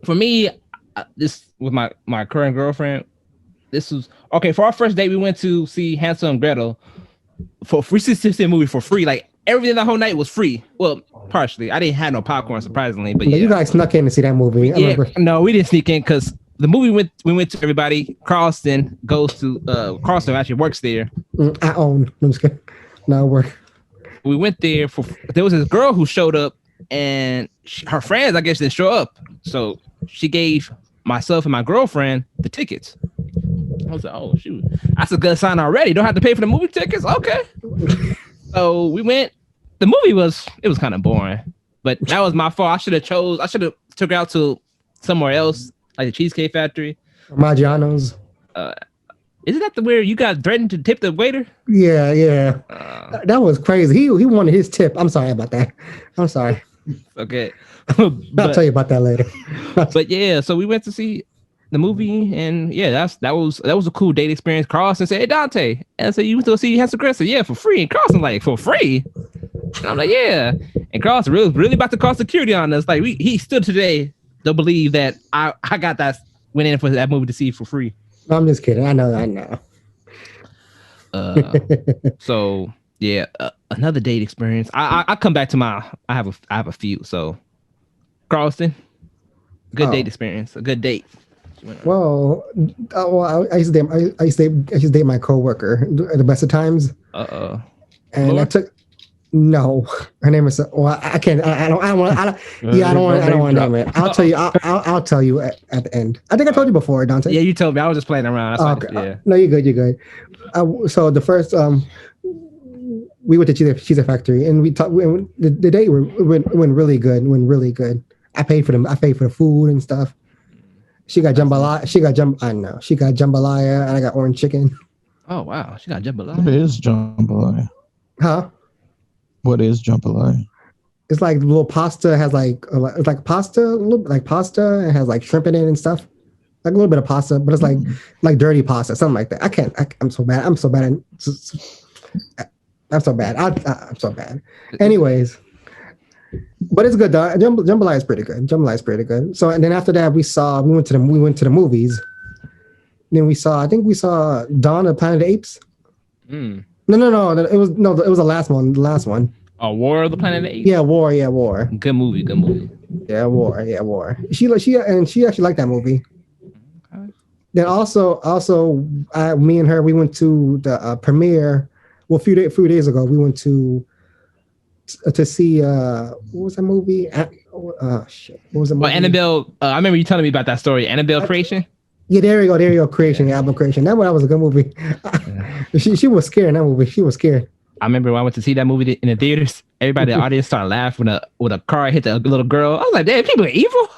For me, this with my current girlfriend, this was okay. For our first date, we went to see Hansel and Gretel for free. See a movie for free. Like everything the whole night was free. Well, partially. I didn't have no popcorn, surprisingly, but yeah. You guys snuck in to see that movie. No, we didn't sneak in because the movie we went to everybody. Carlston goes to Carlston actually works there. I own. I'm just kidding. No work. We went there there was this girl who showed up, and her friends I guess didn't show up, so she gave myself and my girlfriend the tickets. I was like, oh shoot, that's a good sign already. Don't have to pay for the movie tickets. Okay. So we went. The movie was kind of boring, but that was my fault. I should have took her out to somewhere else, like the Cheesecake Factory. Maggiano's. Isn't that where you got threatened to tip the waiter? Yeah. That was crazy. He wanted his tip. I'm sorry about that. I'm sorry. Okay. I'll tell you about that later. But yeah, so we went to see the movie, and yeah, that was a cool date experience. Carlson said, "Hey Dante," and I said, "You went to see Hansel Grace?" Yeah, for free. And Carlson like, "For free?" And I'm like, "Yeah." And Carlson really about to call security on us. Like he still today don't believe that I went in for that movie to see for free. No, I'm just kidding. I know. So yeah, another date experience. I come back to I have a few. So Carlston, good date experience, a good date. Well, I used to date my coworker at the best of times. And Lord? No, her name is. Well, I can't. I don't want. I don't want to name it. I'll tell you. I'll tell you at the end. I think I told you before, Dante. Yeah, you told me. I was just playing around. That's okay. Yeah. No, you're good. So the first we went to Cheesecake Factory, and we talked. The date went really good. Went really good. I paid for the food and stuff. She got jambalaya. I know. She got jambalaya, and I got orange chicken. Oh wow, she got jambalaya. What is jambalaya? Huh? What is jambalaya? It's like little pasta. Has it's like pasta, like pasta, and has like shrimp in it and stuff. Like a little bit of pasta, but it's like dirty pasta, something like that. I'm so bad. I'm so bad. I'm so bad. Anyways, but it's good though. Jambalaya is pretty good. So and then after that, we went to the movies. Then I think we saw Dawn of the Planet of the Apes. Mm. No. It was the last one. The last one. Oh, War of the Planet of the Apes. Yeah, War. Good movie. Yeah, War. She actually liked that movie. Okay. Then also, me and her, we went to the premiere. Well, a few days ago, we went to see what was that movie? Shit. What was the movie? Well, Annabelle. I remember you telling me about that story. Annabelle Creation. Yeah, there you go. There you go. Creation. Yeah, Annabelle Creation. That was a good movie. She was scared in that movie. She was scared. I remember when I went to see that movie in the theaters. Everybody in the audience started laughing when a car hit the little girl. I was like, "Damn, people are evil."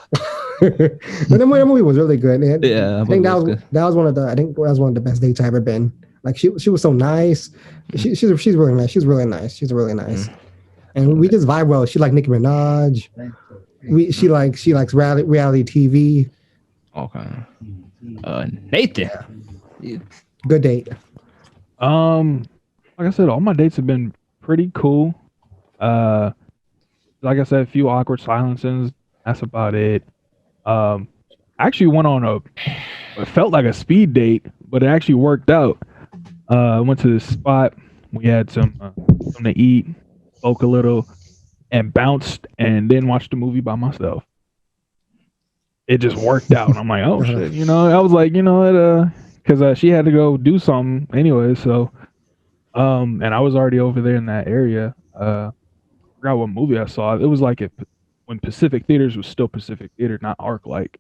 But that movie was really good. Yeah, I think that was one of the best dates I ever been. Like she was so nice. She's really nice. She's really nice. She's really nice. And we just vibe well. She like Nicki Minaj. She likes reality TV. Okay. Nathan. Yeah. Good date. Like I said, all my dates have been pretty cool. Like I said, a few awkward silences. That's about it. I actually went on it felt like a speed date, but it actually worked out. I went to this spot. We had something to eat, spoke a little, and bounced, and then watched the movie by myself. It just worked out. I'm like, oh shit, I was like, because she had to go do something anyway. So, and I was already over there in that area. I forgot what movie I saw. It was like when Pacific Theaters was still Pacific Theater, not ArcLight.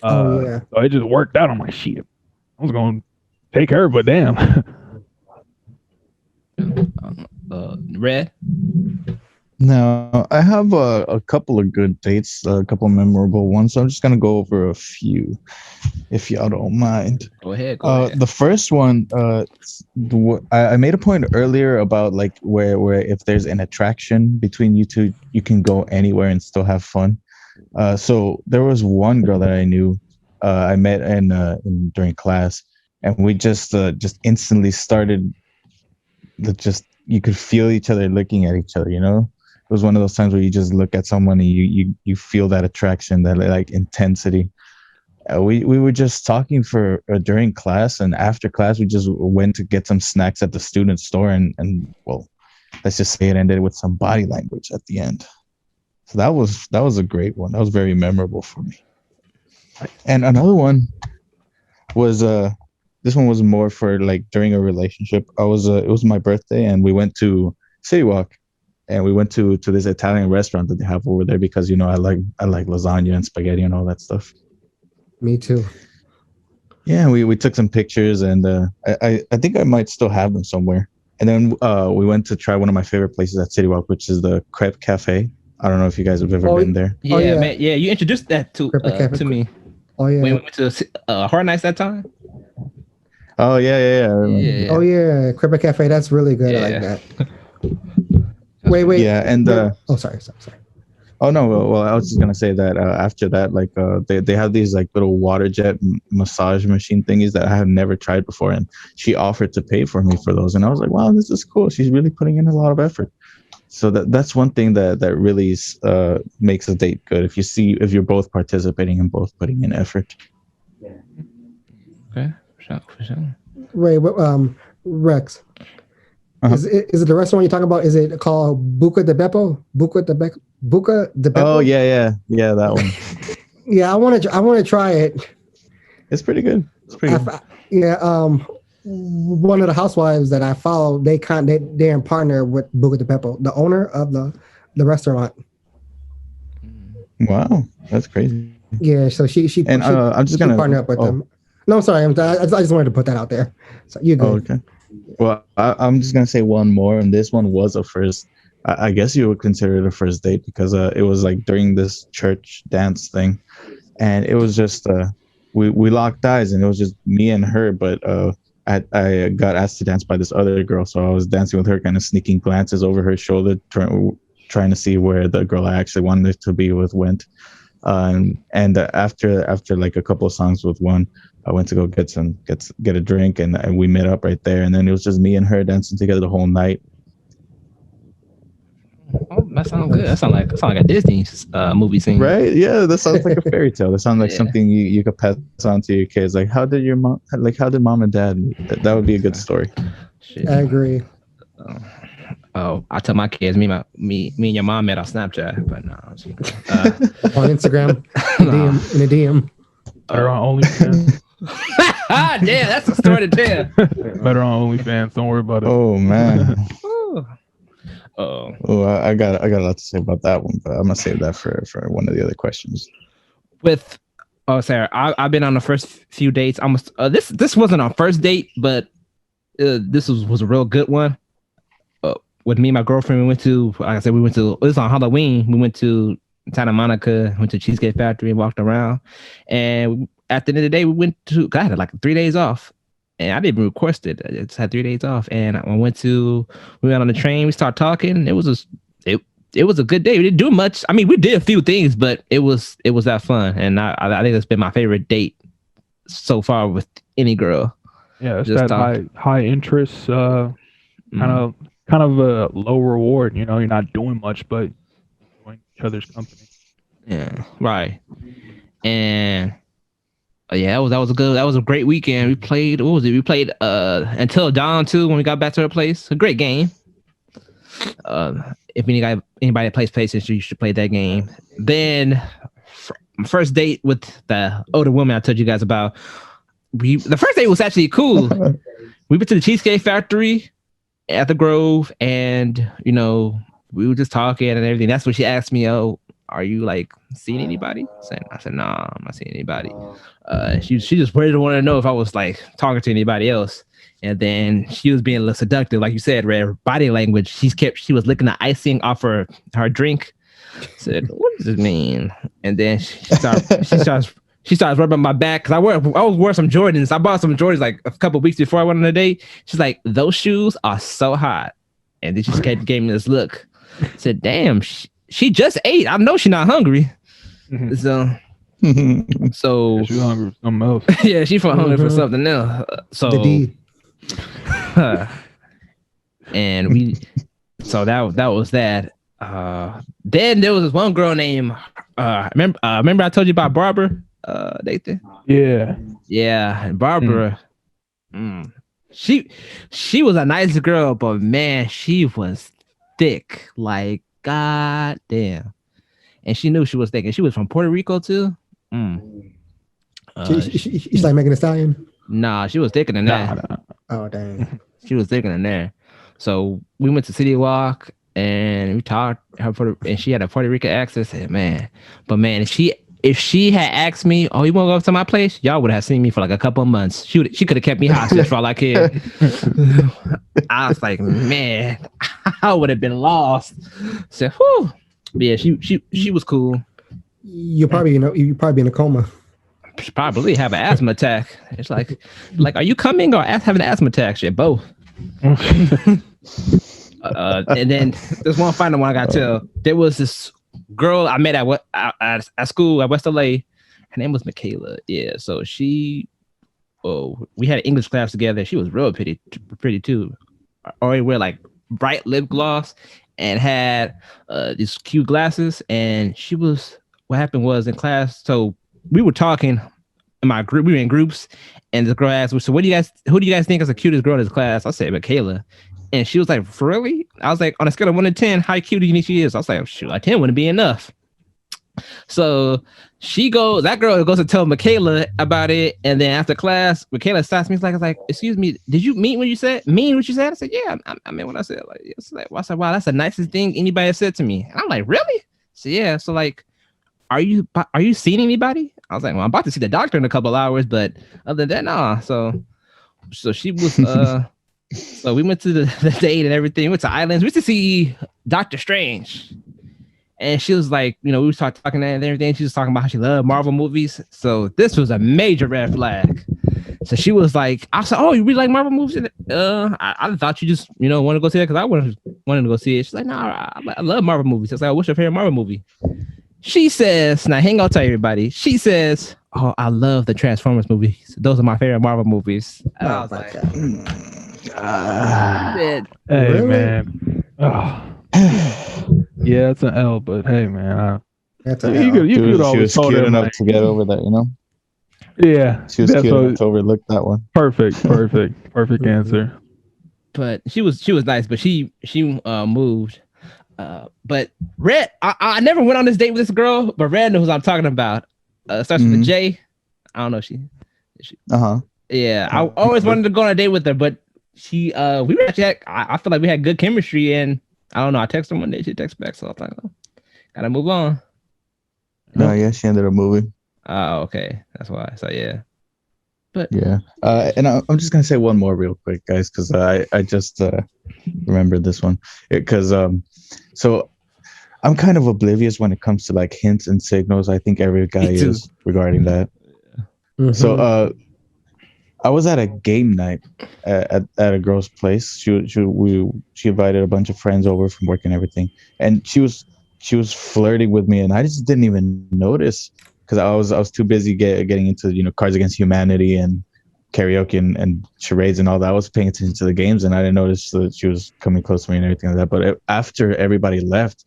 So it just worked out. I'm like, shit, I was going to take her, but damn. Red. No, I have a couple of good dates, a couple of memorable ones. So I'm just gonna go over a few, if y'all don't mind. Go ahead. The first one, I made a point earlier about like where if there's an attraction between you two, you can go anywhere and still have fun. So there was one girl that I knew, I met in during class, and we just instantly started. You could feel each other looking at each other. It was one of those times where you just look at someone and you feel that attraction, that like intensity. We were just talking for during class, and after class we just went to get some snacks at the student store, and well, let's just say it ended with some body language at the end. So that was a great one. That was very memorable for me. And another one was this one was more for like during a relationship. It was my birthday, and we went to City Walk, and we went to this Italian restaurant that they have over there because I like lasagna and spaghetti and all that stuff. Me too. Yeah, we took some pictures, and I think I might still have them somewhere. And then we went to try one of my favorite places at City Walk, which is the Crepe Cafe. I don't know if you guys have ever been there. Yeah, man. Yeah, you introduced that to me. Oh yeah. When we went to Horror Nights that time. Oh yeah. Oh yeah, Crepe Cafe. That's really good. I like that. Wait. Yeah, and sorry. Oh no, well I was just gonna say that after that, like they have these like little water jet massage machine thingies that I have never tried before, and she offered to pay for me for those, and I was like, wow, this is cool. She's really putting in a lot of effort. So that's one thing that really makes a date good, if you're both participating and both putting in effort. Okay, for sure. Wait, Rex. Uh-huh. Is it the restaurant you're talking about? Is it called Buca de Beppo? Buca de Beppo? Oh yeah, that one. Yeah, I want to try it. It's pretty good. One of the housewives that I follow, they're in partner with Buca de Beppo, the owner of the restaurant. Wow, that's crazy. Yeah, so she and I'm just gonna partner up with them. No, I'm sorry. I just wanted to put that out there. So you go. Oh, okay. Well, I'm just gonna say one more, and this one was a first. I guess you would consider it a first date because it was like during this church dance thing, and it was just we locked eyes, and it was just me and her. But I got asked to dance by this other girl, so I was dancing with her, kind of sneaking glances over her shoulder, trying to see where the girl I actually wanted to be with went. And after like a couple of songs with one, I went to go get a drink, and we met up right there, and then it was just me and her dancing together the whole night. Oh, that sounds good. That sounds like a Disney movie scene, right? Yeah, that sounds like a fairy tale. That sounds like something you could pass on to your kids. Like, how did mom and dad meet? That would be a good story. Shit. I agree. I tell my kids, me and your mom met on Snapchat, but no. On Instagram, in a DM. Better on OnlyFans. Damn, that's a story to tell. Better on OnlyFans. Don't worry about it. Oh man. Oh, I got a lot to say about that one, but I'm gonna save that for one of the other questions. With Sarah, I've been on the first few dates. Almost this wasn't our first date, but this was a real good one. With me and my girlfriend, we went to, like I said, it was on Halloween. We went to Santa Monica, went to Cheesecake Factory and walked around. And at the end of the day, we went to, God, I had like 3 days off. And I didn't even request it. I just had 3 days off. And we went on the train, we started talking. It was a good day. We didn't do much. I mean, we did a few things, but it was that fun. And I think it's been my favorite date so far with any girl. Yeah, it's just that high interest, kind of a low reward. You know, you're not doing much, but enjoying each other's company. Yeah, right. And yeah, that was a great weekend. We played. What was it? We played until dawn too. When we got back to our place, a great game. If anybody plays PlayStation, you should play that game. Then first date with the older woman I told you guys about. The first date was actually cool. We went to the Cheesecake Factory at the Grove, and we were just talking and everything. That's when she asked me, "Oh, are you like seeing anybody?" I said, "No, I'm not seeing anybody." She just wanted to know if I was like talking to anybody else. And then she was being a little seductive, like you said, Red. Body language. She was licking the icing off her drink. I said, "What does this mean?" And then she starts rubbing my back because I was wearing some Jordans. I bought some Jordans like a couple of weeks before I went on a date. She's like, "Those shoes are so hot," and then she just gave me this look. I said, "Damn, she just ate. I know she's not hungry." So she's hungry for something else. Yeah, she's hungry for something else. And that was that. Then there was this one girl named remember I told you about Barbara, Nathan? Yeah, and Barbara. She was a nice girl, but man, she was thick, like god damn. And she knew she was thick, and she was from Puerto Rico too. She's like Megan Thee Stallion. Nah, she was thicker than that. Nah. Oh dang. She was thicker than that. So we went to City Walk and we talked and she had a Puerto Rican accent. Said, man, if she had asked me, "Oh, you want to go up to my place?" Y'all would have seen me for like a couple of months. She could have kept me hostage for all I cared. I was like, man, I would have been lost. So, whew. But yeah, she was cool. You probably be in a coma. Probably have an asthma attack. It's like, are you coming or having an asthma attack? Shit, both. And then there's one final one I got to tell. There was this girl I met at school at West LA. Her name was Michaela. Yeah, so we had an English class together. She was real pretty too. Already wear like bright lip gloss and had these cute glasses. And what happened was in class, so we were talking in my group. We were in groups, and the girl asked me, "So who do you guys think is the cutest girl in this class?" I said, "Michaela." And she was like, "Really?" I was like, "On a scale of 1 to 10, how cute do you think she is?" I was like, "Shoot, like 10 wouldn't be enough." So that girl goes to tell Michaela about it, and then after class, Michaela stops me. It's like, "Excuse me, did you mean what you said?" I said, "Yeah, I meant what I said." Like, it's like, I said, "Wow, that's the nicest thing anybody has said to me." And I'm like, "Really?" So yeah, so like, are you seeing anybody? I was like, "Well, I'm about to see the doctor in a couple hours, but other than that, nah." So she was so we went to the date and everything. We went to islands. We went to see Doctor Strange. And she was like, we started talking and everything. She was talking about how she loved Marvel movies. So this was a major red flag. So she was like, I said, "Oh, you really like Marvel movies?" I thought you just, want to go see it because I wanted to go see it. She's like, "No, I love Marvel movies." I was like, "What's your favorite Marvel movie?" She says, now Hangout, tell everybody. She says, "Oh, I love the Transformers movies. Those are my favorite Marvel movies." And I was like, hey, really? Man. Oh. Yeah, it's an L, but hey, man. That's an L. She was cute enough to get over that, Yeah. She was cute enough to overlook that one. Perfect answer. But she was nice, but she moved. But Red, I never went on this date with this girl, but Red knows who I'm talking about. Starts with a J. I don't know if she. Yeah, I always wanted to go on a date with her, but we were actually I feel like we had good chemistry, and I don't know. I texted her one day. She texted back, so I was like, oh, gotta move on. No, yeah, she ended up moving. Oh, okay. That's why. So yeah. But yeah, and I'm just gonna say one more real quick, guys, because I just remembered this one because so I'm kind of oblivious when it comes to like hints and signals. I think every guy is regarding that. Mm-hmm. So I was at a game night at a girl's place. She invited a bunch of friends over from work and everything, and she was flirting with me, and I just didn't even notice because I was too busy getting into Cards Against Humanity and karaoke and charades and all that. I was paying attention to the games, and I didn't notice that she was coming close to me and everything like that. But after everybody left,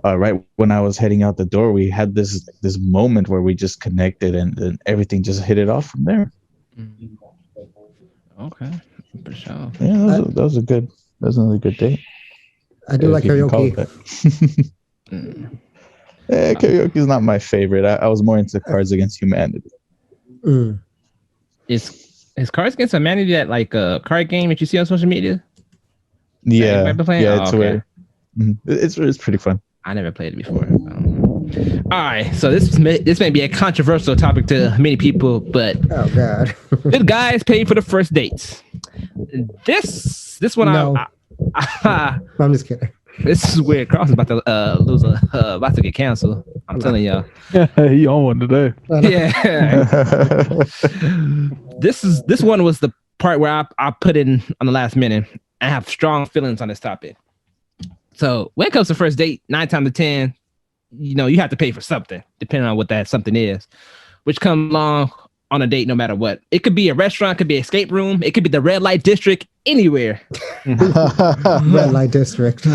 right when I was heading out the door, we had this moment where we just connected, and everything just hit it off from there. Okay, for sure. Yeah, that was another good date. I do like karaoke. Yeah, karaoke is not my favorite. I was more into Cards Against Humanity. Is Cards Against Humanity that like a card game that you see on social media? Yeah, it's pretty fun. I never played it before. All right, so this may be a controversial topic to many people, but oh god, did guys pay for the first dates? This one, no. I'm just kidding. This is weird. Cross is about to lose about to get canceled. I'm telling y'all. He on one today. Yeah. This one was the part where I put in on the last minute. I have strong feelings on this topic. So when it comes to first date, 9 times out of 10, you have to pay for something, depending on what that something is, which comes along on a date no matter what. It could be a restaurant, it could be an escape room, it could be the red light district, anywhere. Red light district.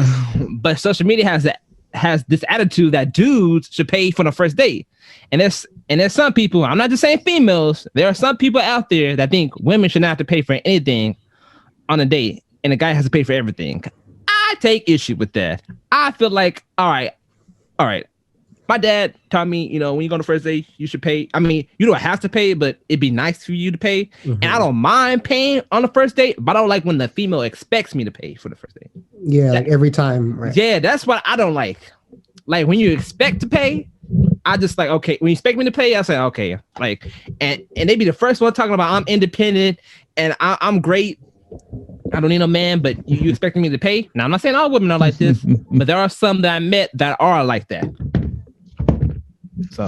But social media has this attitude that dudes should pay for the first date. And there's some people, I'm not just saying females, there are some people out there that think women should not have to pay for anything on a date, and a guy has to pay for everything. I take issue with that. I feel like, all right. My dad taught me, when you go on the first date, you should pay. I mean, you don't have to pay, but it'd be nice for you to pay. Mm-hmm. And I don't mind paying on the first date, but I don't like when the female expects me to pay for the first date. Yeah, like every time. Right? Yeah, that's what I don't like. Like when you expect to pay, I just like, okay, when you expect me to pay, I say, okay. Like, and they be the first one talking about I'm independent and I'm great. I don't need no man, but you expecting me to pay? Now, I'm not saying all women are like this, but there are some that I met that are like that. So,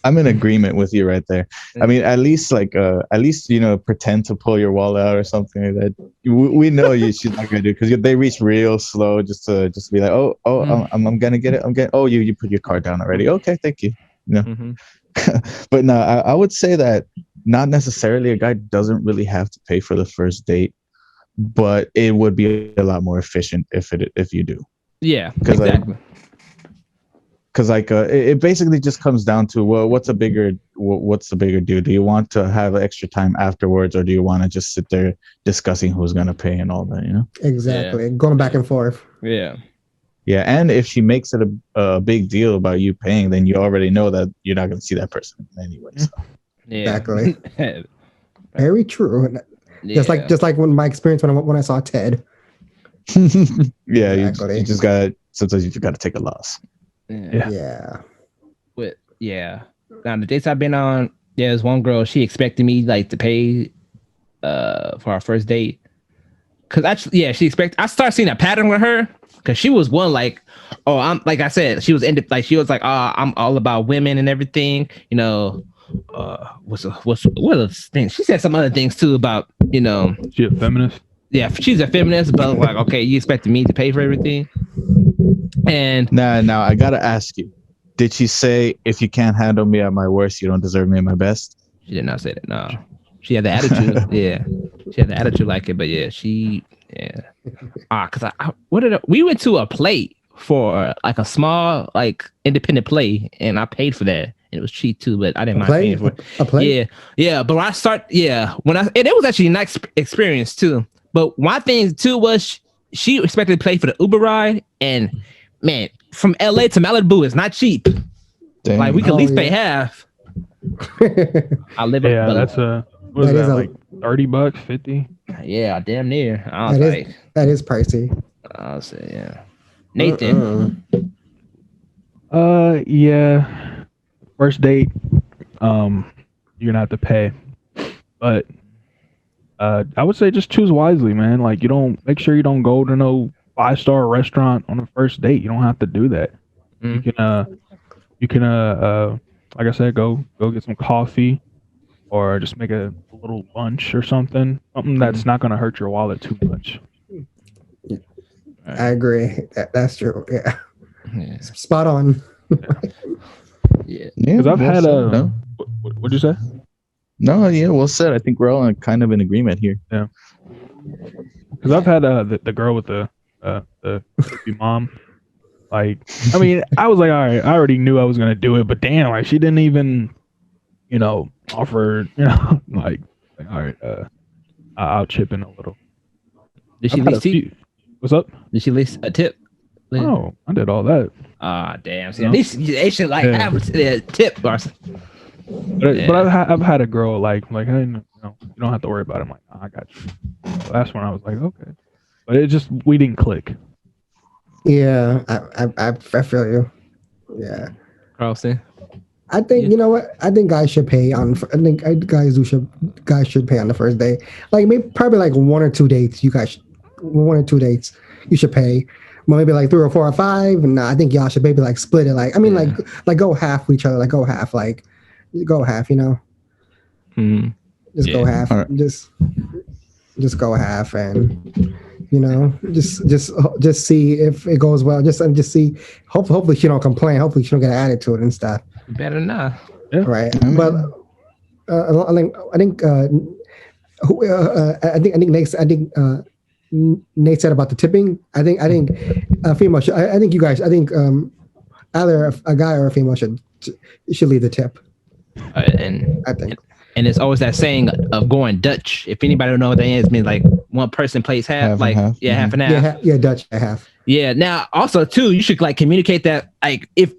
I'm in agreement with you right there. I mean, at least pretend to pull your wallet out or something like that. We know she's not gonna do because they reach real slow just to be like, I'm gonna get it. You put your card down already. Okay, thank you. But no, I would say that not necessarily a guy doesn't really have to pay for the first date, but it would be a lot more efficient if you do. Yeah, exactly. Because it basically just comes down to, well, what's the bigger deal? Do you want to have extra time afterwards, or do you want to just sit there discussing who's gonna pay and all that? Exactly, going back and forth. Yeah. Yeah, and if she makes it a big deal about you paying, then you already know that you're not gonna see that person anyway. So. Yeah. Exactly. Very true. Yeah. Just like when my experience when I saw Ted. Yeah, exactly. you just got sometimes you just got to take a loss. Yeah. But yeah. Now the dates I've been on, there's one girl, she expected me to pay for our first date. Cause actually, yeah, I started seeing a pattern with her. Cause she was one I'm like I said, she was she was like, I'm all about women and everything, what other things? She said some other things too about, She a feminist? Yeah, she's a feminist, but like, okay, you expected me to pay for everything? And now I gotta ask you, did she say, if you can't handle me at my worst, you don't deserve me at my best? She did not say that. No, she had the attitude. Yeah, she had the attitude like it, but because we went to a play for like a small independent play, and I paid for that. And it was cheap too, but I didn't mind paying for it. A play? Yeah. But and it was actually a nice experience too. But one thing too was she expected to pay for the Uber ride, and man, from LA to Malibu is not cheap. Dang. Like we could at least pay half. I live that's what is that, like $30, $50? Yeah, damn near. I was that is pricey. I'll say yeah. Nathan. Yeah. First date, you're gonna have to pay. But I would say just choose wisely, man. Like you don't make sure you don't go to no 5-star restaurant on the first date. You don't have to do that. Mm. You can like I said, go get some coffee or just make a little lunch or something. Something that's not gonna hurt your wallet too much. I agree. That's true. Yeah. Spot on. Yeah. Because I've had a. What'd you say? No, yeah, well said. I think we're all kind of in agreement here. Yeah. Because I've had the girl with the creepy mom. Like, I mean, I was like, all right, I already knew I was gonna do it, but damn, like she didn't even, offer, like all right, I'll chip in a little. Did she least tip? What's up? Did she least a tip? Oh, I did all that. Ah, damn. See, at least they should have a tip or something. But I've had a girl like hey, you don't have to worry about it. I'm like, I got you. So that's when I was like, okay, but we didn't click. Yeah, I feel you. Yeah, Carlson. I think you know what? I think guys should pay on. I think guys should pay on the first day. Like probably like 1 or 2 dates. You guys, 1 or 2 dates, you should pay. Well, maybe like 3 or 4 or 5. And I think y'all should maybe like split it. Like I mean, like go half with each other. Like go half. Like go half. Mm-hmm. Just go half. Right. Just go half and. Just see if it goes well. Just see. Hopefully she don't complain. Hopefully she don't get an attitude and stuff. Better not. Yeah. Right. But I think Nate said about the tipping. I think a female. I think you guys. I think either a guy or a female should leave the tip. And I think. And it's always that saying of going Dutch. If anybody don't know what that is, it means like one person plays half half and half. Yeah, Dutch half. Yeah. Now, also too, you should like communicate that like if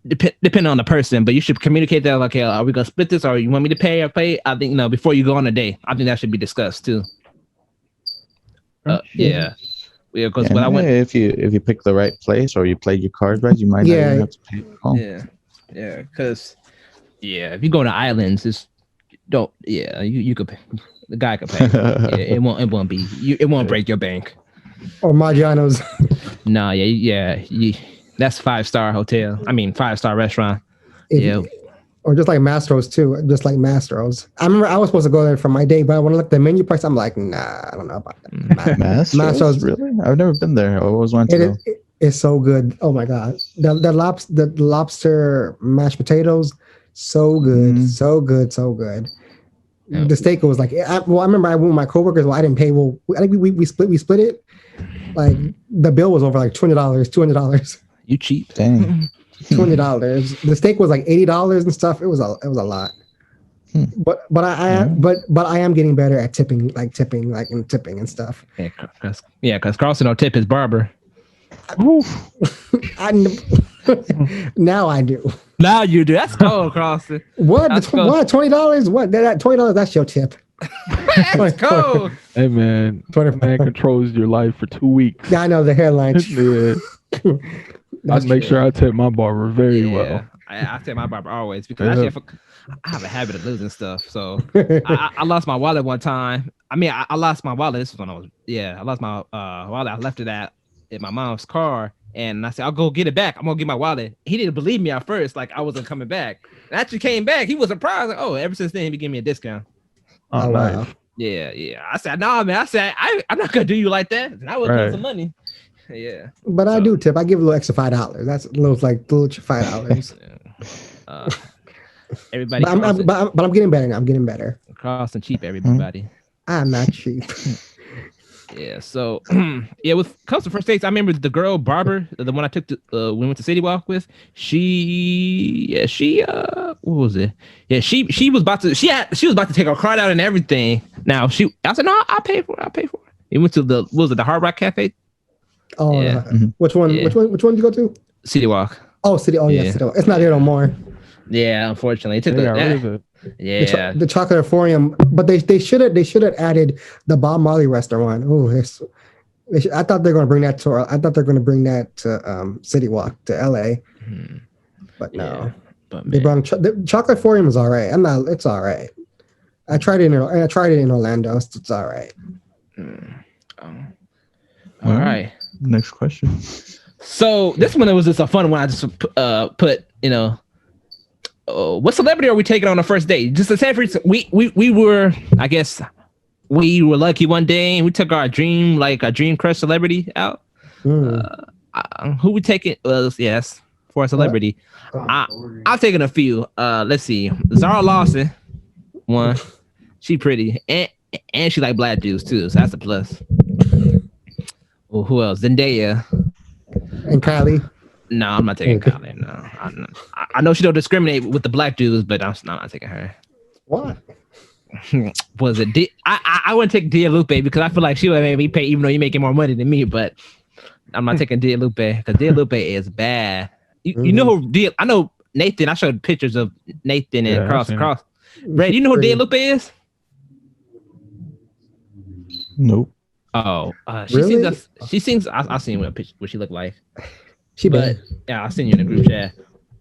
depending on the person, but you should communicate that like, okay, are we gonna split this, or you want me to pay or pay? I think before you go on a date, I think that should be discussed too. Yeah. Because when I went, if you pick the right place or you play your cards right, you might not even have to pay. Yeah. Because if you go to islands, it's you could pay. The guy could pay. It won't break your bank. Or Maggiano's. No, that's 5-star hotel. I mean 5-star restaurant. Or just like Mastro's too. Just like Mastro's. I remember I was supposed to go there for my date, but when I looked at the menu price, I'm like, nah, I don't know about that. Mastro's really? I've never been there. I always wanted to go. It's so good. Oh my god, the lobster mashed potatoes. So good, so good, so good. Yeah. The steak was like, I remember I went with my coworkers. Well, I didn't pay. Well, I think we split it. Like the bill was over like $200. You cheap. Dang. $20. The steak was like $80 and stuff. It was a lot. But I am getting better at tipping and stuff. Yeah, because Carlson will tip his barber. Now I do. Now you do. That's cold, Carlson. What? $20? What? That $20? That's your tip. That's cold. Hey man, man controls your life for 2 weeks. Yeah, I know the hairline. I make sure I tip my barber very well. I tip my barber always because I have a habit of losing stuff. So I lost my wallet one time. I mean, I lost my wallet. This was when I lost my wallet. I left it in my mom's car. And I said, I'll go get it back. I'm going to get my wallet. He didn't believe me at first, like I wasn't coming back. I actually came back. He was surprised. Like, ever since then, he gave me a discount. Oh, wow. Yeah. I said, nah, man. I said, I'm not going to do you like that. And I will pay some money. Yeah. But I do tip. I give a little extra $5. That's a little $5. Everybody. But I'm getting better now. I'm getting better. Cross and cheap, everybody. I'm not cheap. Yeah, so with comes to first dates, I remember the girl Barber, the one I took to we went to City Walk with. She what was it? Yeah, she was about to take her card out and everything. Now I said no, I'll pay for it. We went to the the Hard Rock Cafe. Oh, yeah. Which one? Yeah. Which one did you go to? City Walk. Oh, City. Oh, yeah, City Walk. It's not there no more. Yeah, unfortunately, it took Yeah. The chocolate euphorium, but they should have added the Bob Marley restaurant. Oh, I thought they're going to bring that to City Walk to LA, but no. Yeah, but they brought the chocolate euphorium is all right. It's all right. I tried it in Orlando. It's all right. All right. Next question. So this one, it was just a fun one. I just put, what celebrity are we taking on the first date? Just to say, we were, I guess, we were lucky one day and we took our dream crush celebrity out. Who we taking? Yes, for a celebrity. I've taken a few. Let's see. Zara Lawson, one. She pretty and she like black dudes too, so that's a plus. Well, who else? Zendaya. And Kylie. No, I'm not taking Kylie. No, I know she don't discriminate with the black dudes, but I'm not taking her. What? Was it? I wouldn't take Dia Lupe because I feel like she would make me pay, even though you're making more money than me. But I'm not taking Dia Lupe because Dia Lupe is bad. You know who Dia? I know Nathan. I showed pictures of Nathan and Cross. Brad, you know who Dia Lupe is? Nope. Oh, she really? sings. I seen what she looked like. Bad. Yeah, I seen you in the group chat.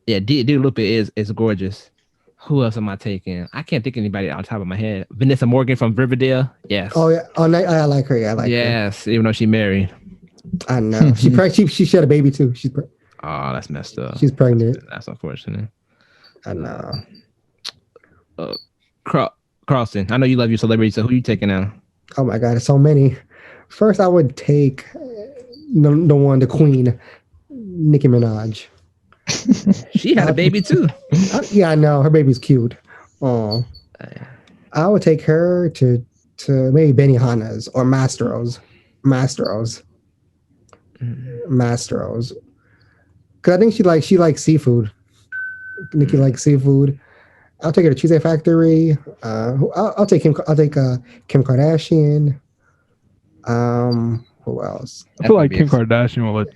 Yeah, Dia Lupe is gorgeous. Who else am I taking? I can't think of anybody on top of my head. Vanessa Morgan from Riverdale. Yes. Oh yeah. Oh, I like her. Yeah, I like her. Yes, even though she married. I know. She had a baby too. Oh, that's messed up. She's pregnant. That's unfortunate. I know. Carlson, I know you love your celebrity, so who you taking now? Oh my God, there's so many. First, I would take the queen, Nicki Minaj. She had a baby too. Yeah, I know. Her baby's cute. Oh, I would take her to maybe Benihana's or Mastro's. Because I think she likes seafood. Nikki likes seafood. I'll take her to Cheesecake Factory. I'll take Kim Kardashian. Who else? I feel like Kim Kardashian will let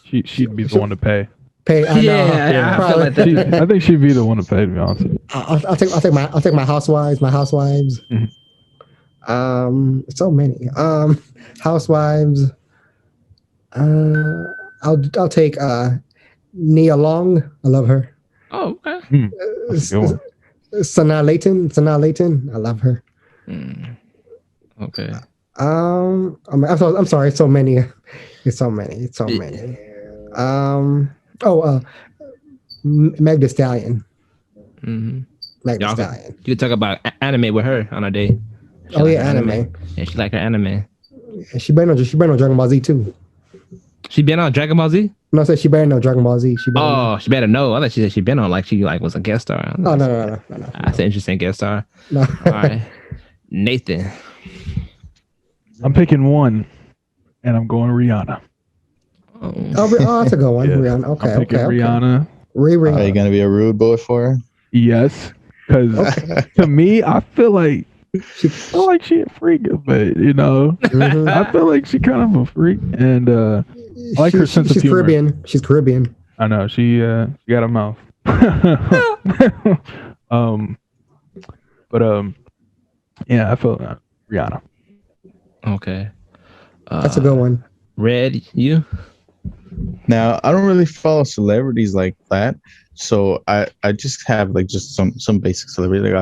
she'd be the one to pay. I know. I feel like that. I think she'd be the one to pay, to be honest. I'll take my housewives. So many. Housewives. I'll take Nia Long. I love her. Oh, okay. Sanaa Lathan. I love her. Okay. I'm sorry. It's so many. It's so many. Meg Thee Stallion. Meg Thee Stallion. You could talk about anime with her on a day. Anime. Yeah, she like her anime. Yeah, she better know Dragon Ball Z too. She been on Dragon Ball Z? No, I said she better know Dragon Ball Z. She better know. I thought she said she been on she was a guest star. Oh no. That's an interesting guest star. No. All right, Nathan. I'm picking one, and I'm going Rihanna. Oh, that's a good one. Yeah. Rihanna. Okay. I'm picking Rihanna. Rihanna. Are you gonna be a rude boy for her? Yes, because to me, I feel like she a freak, but I feel like she kind of a freak, and I like her sense of humor. Caribbean. She's Caribbean. I know she got a mouth. Yeah, I feel Rihanna. Okay, that's a good one. Red, you? Now, I don't really follow celebrities like that, so I just have just some basic celebrity,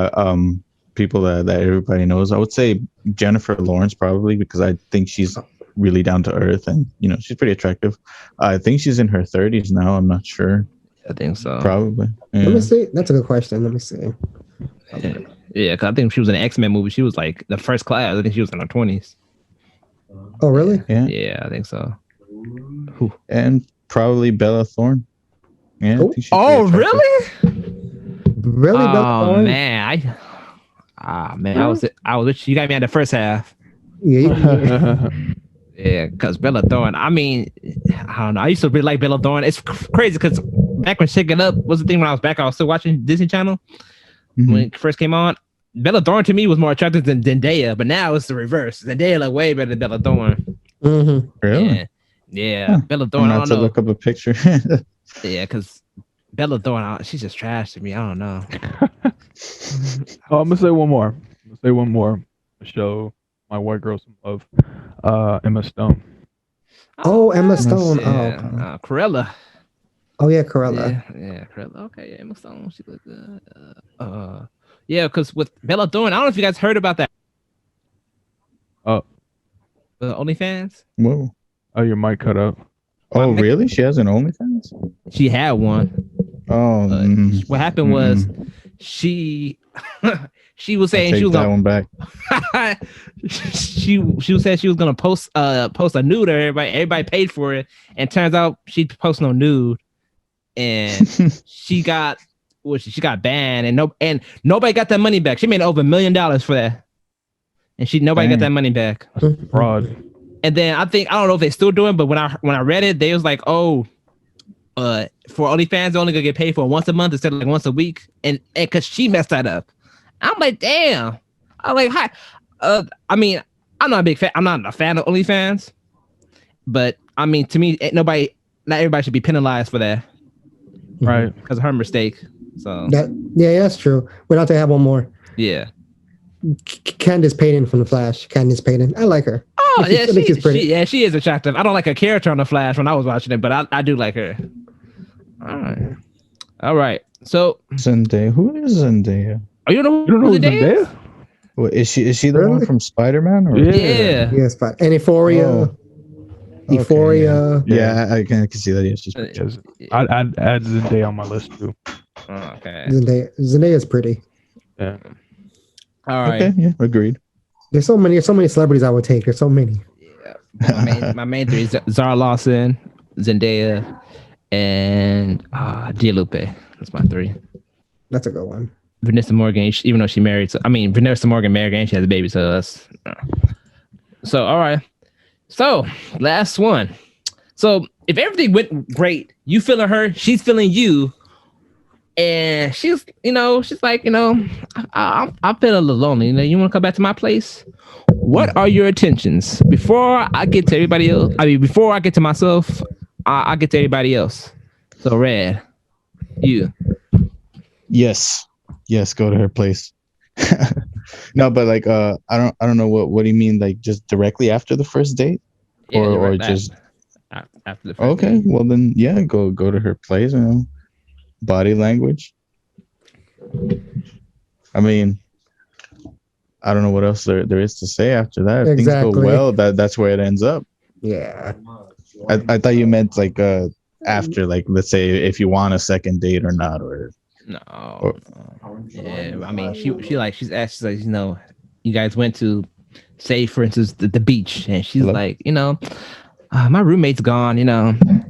people that everybody knows. I would say Jennifer Lawrence probably, because I think she's really down to earth and she's pretty attractive. I think she's in her 30s now. I'm not sure. I think so. Probably. Yeah. Let me see. That's a good question. Let me see. Yeah, because I think she was in an X-Men movie. She was like the first class. I think she was in her 20s. Oh, really? Yeah, I think so. Who? And probably Bella Thorne. Yeah. Oh, really? Really? Bella Thorne? Man, I was you got me at the first half. Yeah. Yeah, because Bella Thorne. I mean, I don't know. I used to really like Bella Thorne. It's crazy because back when Shake It Up was the thing when I was back, I was still watching Disney Channel when it first came on. Bella Thorne to me was more attractive than Zendaya, but now it's the reverse. Zendaya look way better than Bella Thorne. Really? Yeah. Bella Thorne. I'm not to look up a picture. Yeah, because Bella Thorne, she's just trash to me. I don't know. Oh, I'm gonna say one more. To show my white girl some love. Emma Stone. Oh, Emma Stone. Yeah, Corella. Oh yeah, Corella. Yeah, Corella. Okay, yeah, Emma Stone. She looked good. Yeah, because with Bella Thorne, I don't know if you guys heard about that. Oh, The OnlyFans. Whoa. oh, your mic cut out. Oh, really? She has an OnlyFans? She had one. Oh, What happened was she she was saying she was that gonna one back. she was saying she was gonna post a nude to everybody. Everybody paid for it, and turns out she posted no nude, and she got banned, and nobody got that money back. She made over $1 million for that, and nobody got that money back. Fraud. And then I don't know if they still doing, but when I read it, they was like, oh, for OnlyFans, they're only gonna get paid for once a month instead of like once a week, and because she messed that up. I'm like, damn. I'm like, hi. I mean, I'm not a big fan. I'm not a fan of OnlyFans, but I mean, to me, not everybody should be penalized for that, right? Because of her mistake. So that's true. We'd have to have one more. Yeah. Candace Payton from The Flash. Candace Payton. I like her. Oh yeah, she's pretty. She is attractive. I don't like her character on The Flash when I was watching it, but I do like her. All right. So Zendaya. Who is Zendaya? Oh, you don't know who Zendaya? What, is she the one from Spider-Man? Or? Yeah. Yes, and Euphoria. Oh. Euphoria. Okay. Yeah, I can see that. Yeah, she's I'd add Zendaya on my list too. Okay. Zendaya is pretty. Yeah. All right. Okay. Yeah. Agreed. There's so many celebrities I would take. There's so many. Yeah. My main three: Zara Lawson, Zendaya, and Gia Lupe. That's my three. That's a good one. Vanessa Morgan, even though she married, Vanessa Morgan married and she has a baby, so that's so. All right, so last one. So if everything went great, you feeling her, she's feeling you, and she's like, I feel a little lonely. You want to come back to my place? What are your intentions before I get to everybody else? Before I get to myself, I get to everybody else. So Red, you. Yes, go to her place. No, but like I don't know what do you mean, like just directly after the first date? Yeah, or just after the first okay, date. well then yeah, go to her place, body language. I mean, I don't know what else there is to say after that. If things go well, that's where it ends up. Yeah. I thought you meant like after, like, let's say if you want a second date or not, or no. Yeah, I mean, she's asked, like, you guys went to, say for instance, the beach, and she's like, my roommate's gone, and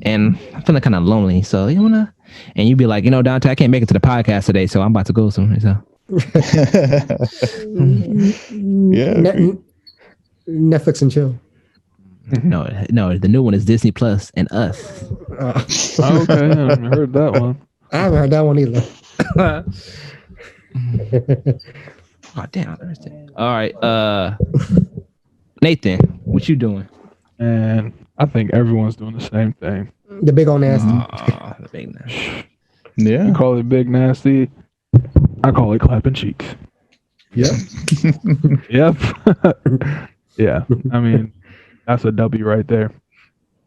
I'm feeling kind of lonely, so you wanna, and you'd be like, Dante, I can't make it to the podcast today, so I'm about to go soon. So yeah, Netflix and chill. No, the new one is Disney Plus and Us. Okay, I haven't heard that one. I haven't heard that one either. Oh damn! All right, Nathan, what you doing? And I think everyone's doing the same thing. The big old nasty. The big nasty. Yeah. You call it big nasty. I call it clapping cheeks. Yep. Yep. Yeah. I mean, that's a W right there.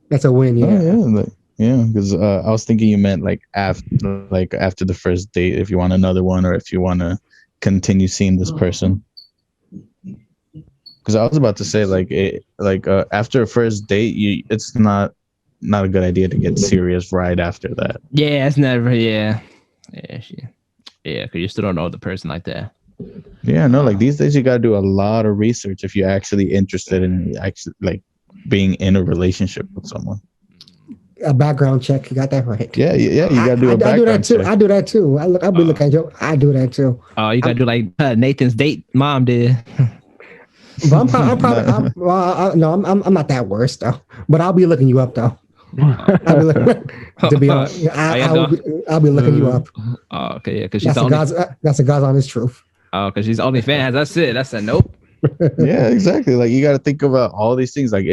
That's a win. Yeah. Oh, yeah. Because I was thinking you meant like after the first date, if you want another one, or if you want to continue seeing this person. Because I was about to say after a first date, it's not a good idea to get serious right after that. Yeah, it's never. Yeah, because you still don't know the person like that. Yeah, no, like these days you gotta do a lot of research if you're actually interested in being in a relationship with someone. A background check, you got that right. Yeah, you gotta do a background check. I do that too. I'll be looking at you. I do that too. Oh, you gotta do like Nathan's date mom did. But I'm not that worse though. But I'll be looking you up though. I'll be looking you up. Oh, okay, yeah, because she's that's a God's honest truth. Oh, because she's OnlyFans. That's it. That's a nope. Yeah, exactly. Like you got to think about all these things. Like,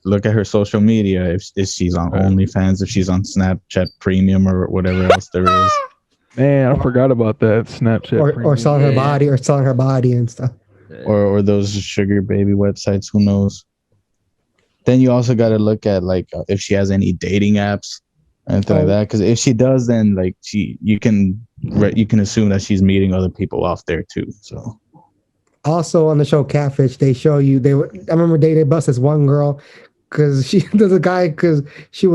look at her social media. If she's on OnlyFans, if she's on Snapchat Premium or whatever else there is. Man, I forgot about that Snapchat. Or selling her body, and stuff. Or those sugar baby websites. Who knows? Then you also got to look at like if she has any dating apps, anything like that. Because if she does, then like you can assume that she's meeting other people off there too. So. Also on the show Catfish, they show you I remember they bust this one girl because there's a guy because he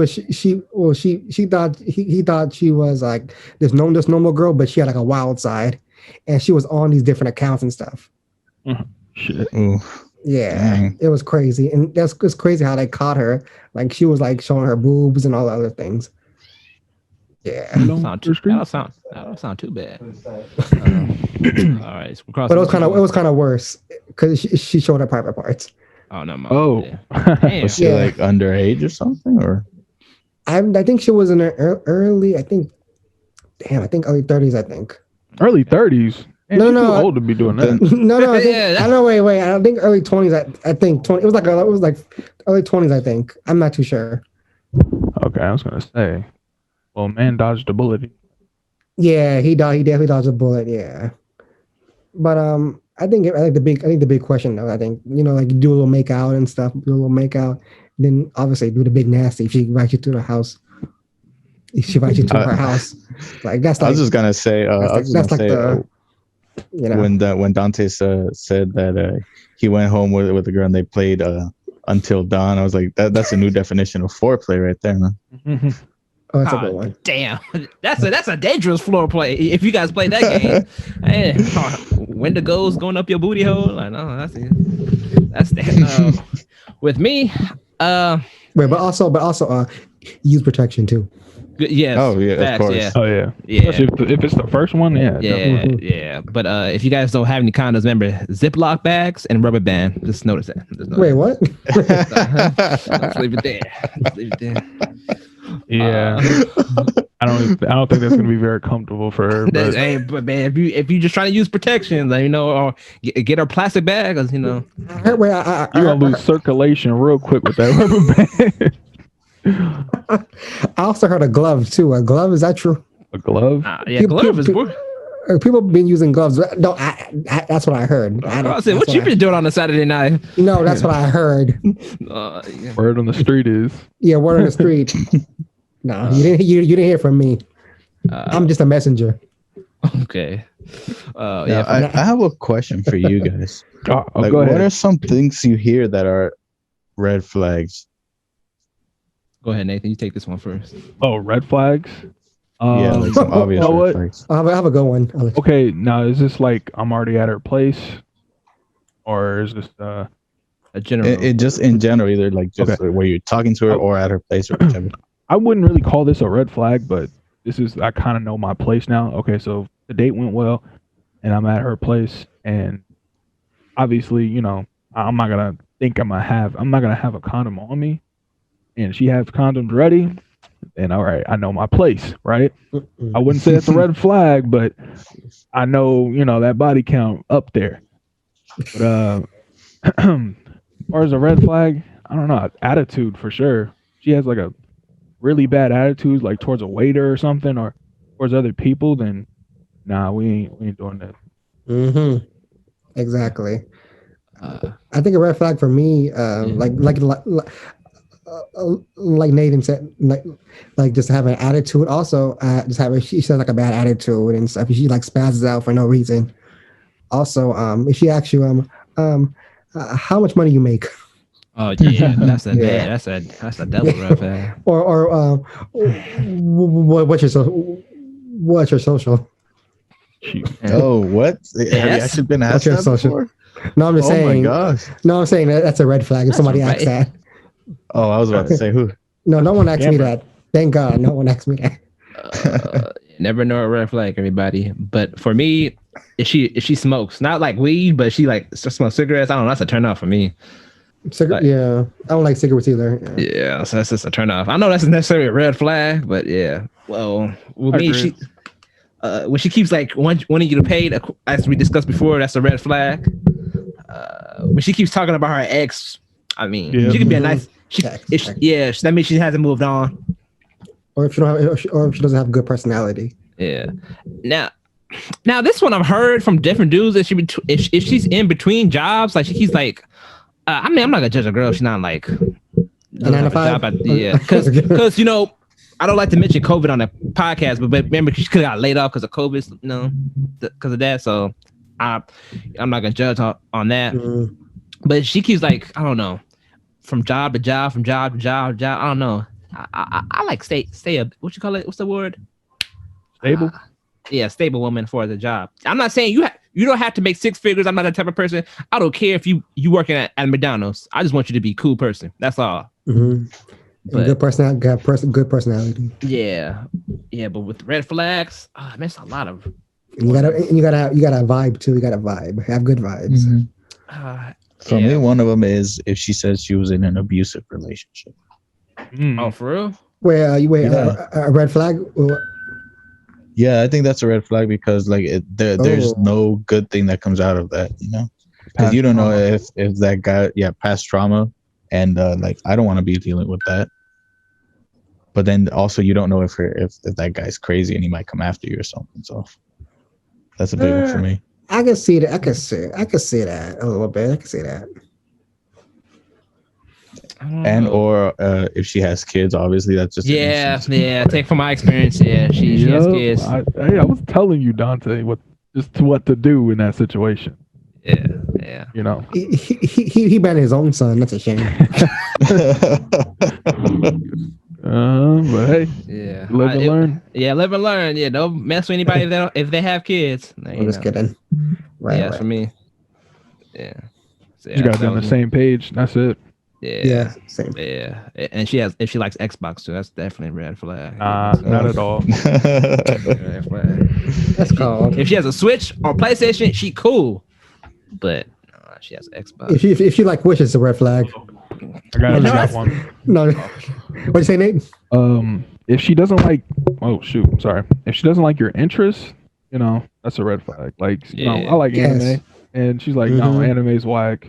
thought he thought she was like this normal girl, but she had like a wild side, and she was on these different accounts and stuff. Shit. Ooh. Yeah, Dang. It was crazy, and it's crazy how they caught her. Like she was like showing her boobs and all the other things. Yeah, that don't sound too bad. All right, so but it was kind of worse because she showed her private parts. Oh no! Was she like underage or something? Or I think she was in her early. I think early 30s. I think early 30s. Man, no, too old to be doing that. No. I know. Wait. I don't think early 20s. I think 20. It was like early 20s. I think. I'm not too sure. Okay, I was gonna say. Well, man dodged a bullet. Yeah, he definitely dodged a bullet. Yeah, but I think the big question though. I think like you do a little make out and stuff. Do a little make out, then obviously do the big nasty. If she invites you to the house, if she invites you to her house, like that's. Like, I was just gonna say. When Dante said that he went home with the girl and they played until dawn, I was like, that's a new definition of foreplay right there, man. Oh, that's a good one. Damn, that's a dangerous floor play. If you guys play that game, hey, Wendigos going up your booty hole. Like, no, that's that. With me, wait, but also, use protection too. Yes. Oh yeah, facts, of course. Yeah. Oh yeah. Especially if it's the first one, yeah. Yeah. But if you guys don't have any condoms, remember Ziploc bags and rubber band. Just notice that. Wait, what? Let's leave it there. Yeah. I don't think that's gonna be very comfortable for her. But, but man, if you just trying to use protection, like, or get her plastic bag, cause you're gonna lose circulation real quick with that rubber band. I also heard a glove too. A glove, is that true? A glove? Glove is good. People have been using gloves. No, that's what I heard. I said, what you been doing on a Saturday night? No, that's what I heard. Word on the street is. Yeah, word on the street. No, you didn't hear from me. I'm just a messenger. Okay. I have a question for you guys. Go ahead. What are some things you hear that are red flags? Go ahead, Nathan. You take this one first. Oh, red flags? Like some obvious red flags. I have a good one. Okay, now is this like I'm already at her place, or is this a general? It just in general, either like just where you're talking to her or at her place or whichever. I wouldn't really call this a red flag, but I kind of know my place now. Okay, so the date went well, and I'm at her place, and obviously, I'm not gonna have a condom on me, and she has condoms ready. And all right, I know my place, right? I wouldn't say it's a red flag, but I know, that body count up there. But as far as a red flag, I don't know, attitude for sure. She has like a really bad attitude, like towards a waiter or something, or towards other people, then nah, we ain't doing that. Mm-hmm. Exactly. I think a red flag for me, like Nathan said, like just have an attitude. Also, she says like a bad attitude and stuff. She like spazzes out for no reason. Also, if she asks you, how much money you make? Oh yeah, that's a double red flag. Or what's your social? Oh, what? Have you actually been asked that before? No, I'm just saying. Oh my gosh. No, I'm saying that's a red flag if somebody asks that. Oh, I was about to say who. No one asked me that. Thank God, no one asked me that. Never know a red flag, everybody. But for me, if she smokes, not like weed, but she like smokes cigarettes, I don't know, that's a turn off for me. Yeah, I don't like cigarettes either. Yeah, so that's just a turn off. I know that's necessarily a red flag, but yeah. Well, with me, when she keeps like wanting you to pay, as we discussed before, that's a red flag. When she keeps talking about her ex, I mean, she could be a nice. That means she hasn't moved on. Or if she doesn't have good personality. Yeah. Now this one I've heard from different dudes that if she's in between jobs, like she's like, I mean, I'm not gonna judge a girl if she's not like a 9 to 5. Yeah, because you know, I don't like to mention COVID on the podcast, but remember she could have got laid off because of COVID, you know, because of that. So I'm not gonna judge on that. Mm-hmm. But she keeps like, I don't know, from job to job, from job to job, I don't know. I like stay up. What you call it? What's the word? Stable. Yeah, stable woman for the job. I'm not saying you don't have to make 6 figures. I'm not that type of person. I don't care if you working at McDonald's. I just want you to be a cool person. That's all. Mm-hmm. But, good personality. Yeah, but with red flags, man, it's a lot of. You gotta vibe too. You gotta vibe. Have good vibes. Mm-hmm. For me, one of them is if she says she was in an abusive relationship. Oh, for real? A red flag? Yeah, I think that's a red flag because like there's no good thing that comes out of that, you know, because you don't know if that guy, past trauma, and like I don't want to be dealing with that. But then also you don't know if that guy's crazy and he might come after you or something. So that's a big one for me. I can see that. I can see that a little bit. I can see that. And or if she has kids, obviously that's just take from my experience, she has kids. I was telling you, Dante, what to do in that situation. Yeah. You know, he banned his own son. That's a shame. But hey, live and learn. Live and learn. Yeah, don't mess with anybody if they have kids. I'm just kidding. Right. For me. Yeah. So, you guys on the same page. That's it. Yeah, same. Yeah, and if she likes Xbox too, that's definitely a red flag. Not at all. Red flag. That's called. If she has a Switch or PlayStation, she cool. But she has Xbox. If she like Wish, it's a red flag. I got one. No, what'd you say, Nate? If she doesn't like, if she doesn't like your interests, you know, that's a red flag. Like, you know, I like anime, and she's like, no, anime's whack.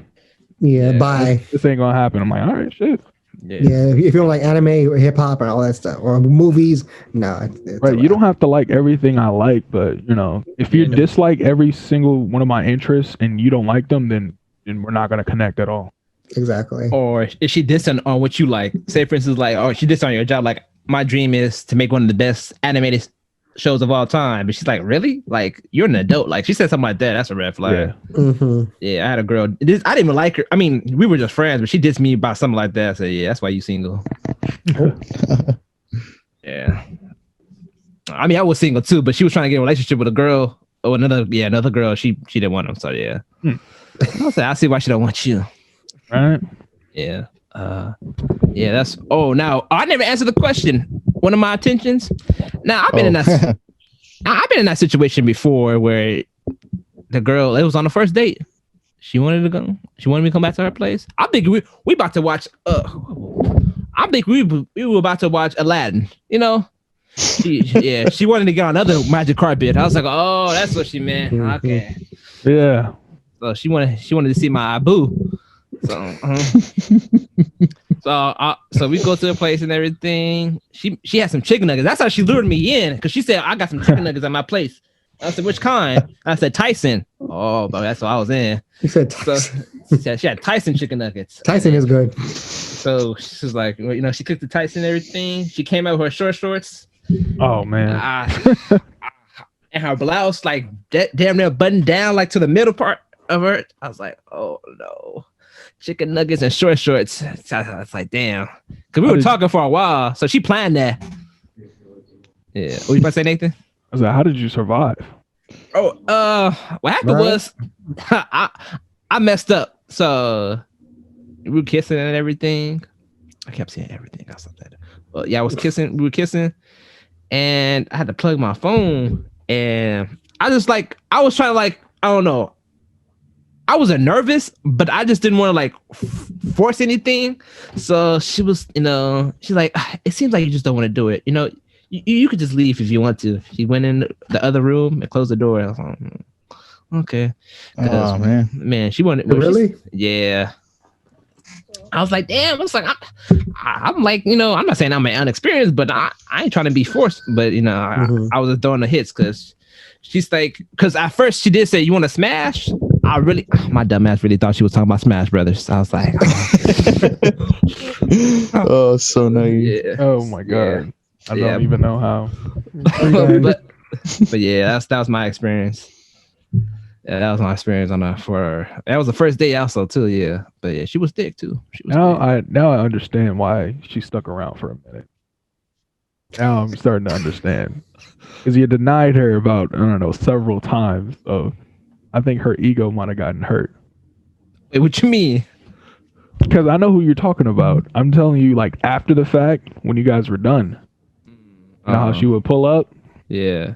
Yeah, bye. This ain't gonna happen. I'm like, all right, shit. Yeah, if you don't like anime or hip hop and all that stuff, or movies, no. Right, you don't have to like everything I like, but you know, if you dislike every single one of my interests and you don't like them, then we're not gonna connect at all. Exactly. Or if she dissing on what you like, say for instance, like, she dissing on your job, like, my dream is to make one of the best animated shows of all time, but she's like, really? Like, you're an adult. Like, she said something like that. That's a red flag. Yeah, I had a girl. I didn't even like her. I mean, we were just friends, but she dissed me about something like that. I said, yeah, that's why you single. Yeah. I mean, I was single too, but she was trying to get a relationship with a girl. Oh, another girl. She didn't want him. So yeah. I see why she don't want you. Right. Yeah. That's. Oh, now I never answered the question. One of my intentions. Now I've been in that situation before where the girl, it was on the first date. She wanted to go. She wanted me to come back to her place. I think we about to watch. I think we were about to watch Aladdin. You know. She wanted to get on another magic carpet. I was like, oh, that's what she meant. Okay. Yeah. So she wanted to see my boo. So, so we go to the place and everything. She had some chicken nuggets. That's how she lured me in, because she said, I got some chicken nuggets at my place. I said, which kind? I said, Tyson. Oh, but that's what I was in. You said Tyson. So she had Tyson chicken nuggets. Tyson is good. So she was like, you know, she cooked the Tyson and everything. She came out with her short shorts. Oh, man. And her blouse, like, damn near buttoned down, like, to the middle part of her. I was like, oh, no. Chicken nuggets and short shorts. I was like, damn. Because we were talking for a while. So she planned that. Yeah. What you about to say, Nathan? I was like, how did you survive? Oh, what happened was I messed up. So we were kissing and everything. I kept saying everything. I stopped that. But yeah, I was kissing. We were kissing. And I had to plug my phone. And I was trying to, I don't know. I was nervous, but I just didn't want to like force anything. So she was, you know, she's like, it seems like you just don't want to do it. You know, you could just leave if you want to. She went in the other room and closed the door. I was like, okay. Oh, man. She wanted. Really? Yeah. I was like, damn. I was like, I'm like, you know, I'm not saying I'm unexperienced, but I ain't trying to be forced. But you know, I was just throwing the hits because she's like, because at first she did say, "You want to smash?" My dumb ass really thought she was talking about Smash Brothers. I was like, oh, so naive. Yeah. Oh my god, I don't even know how. but yeah, that was my experience. Yeah, that was my experience that was the first day also too. Yeah, but yeah, she was thick too. Now I understand why she stuck around for a minute. Now I'm starting to understand because you denied her about, I don't know, several times. So I think her ego might have gotten hurt. Wait, what you mean? Because I know who you're talking about. I'm telling you, like after the fact, when you guys were done, you know how she would pull up. Yeah.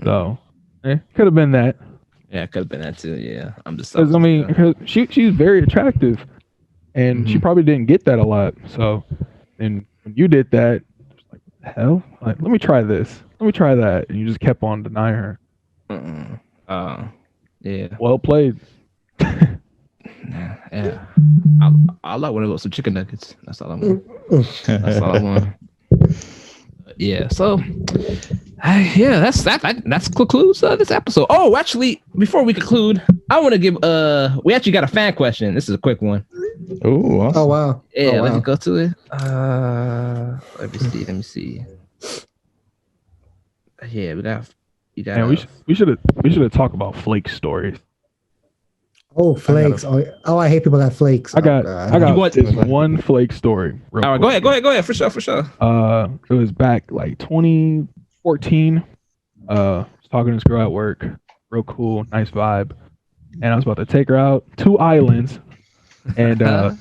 So could have been that. Yeah, it could have been that too. Yeah, I'm just. Because I mean, she's very attractive, and she probably didn't get that a lot. So, and when you did that, it's like, what the hell? Like, let me try this. Let me try that, and you just kept on denying her. Yeah. Well played. Yeah. I like when I go some chicken nuggets. That's all I want. That's all I want. Yeah. So. Yeah, that's concludes this episode. Oh, actually, before we conclude, I want to give we actually got a fan question. This is a quick one. Ooh, awesome. Oh wow. Yeah, let's go to it. Let me see. Yeah, we got. Man, we should have talked about flake stories. Oh, flakes! I hate people that flakes. I got this one flake story. All right, quick. Go ahead, for sure. It was back like 2014. Was talking to this girl at work, real cool, nice vibe, and I was about to take her out to Islands, and I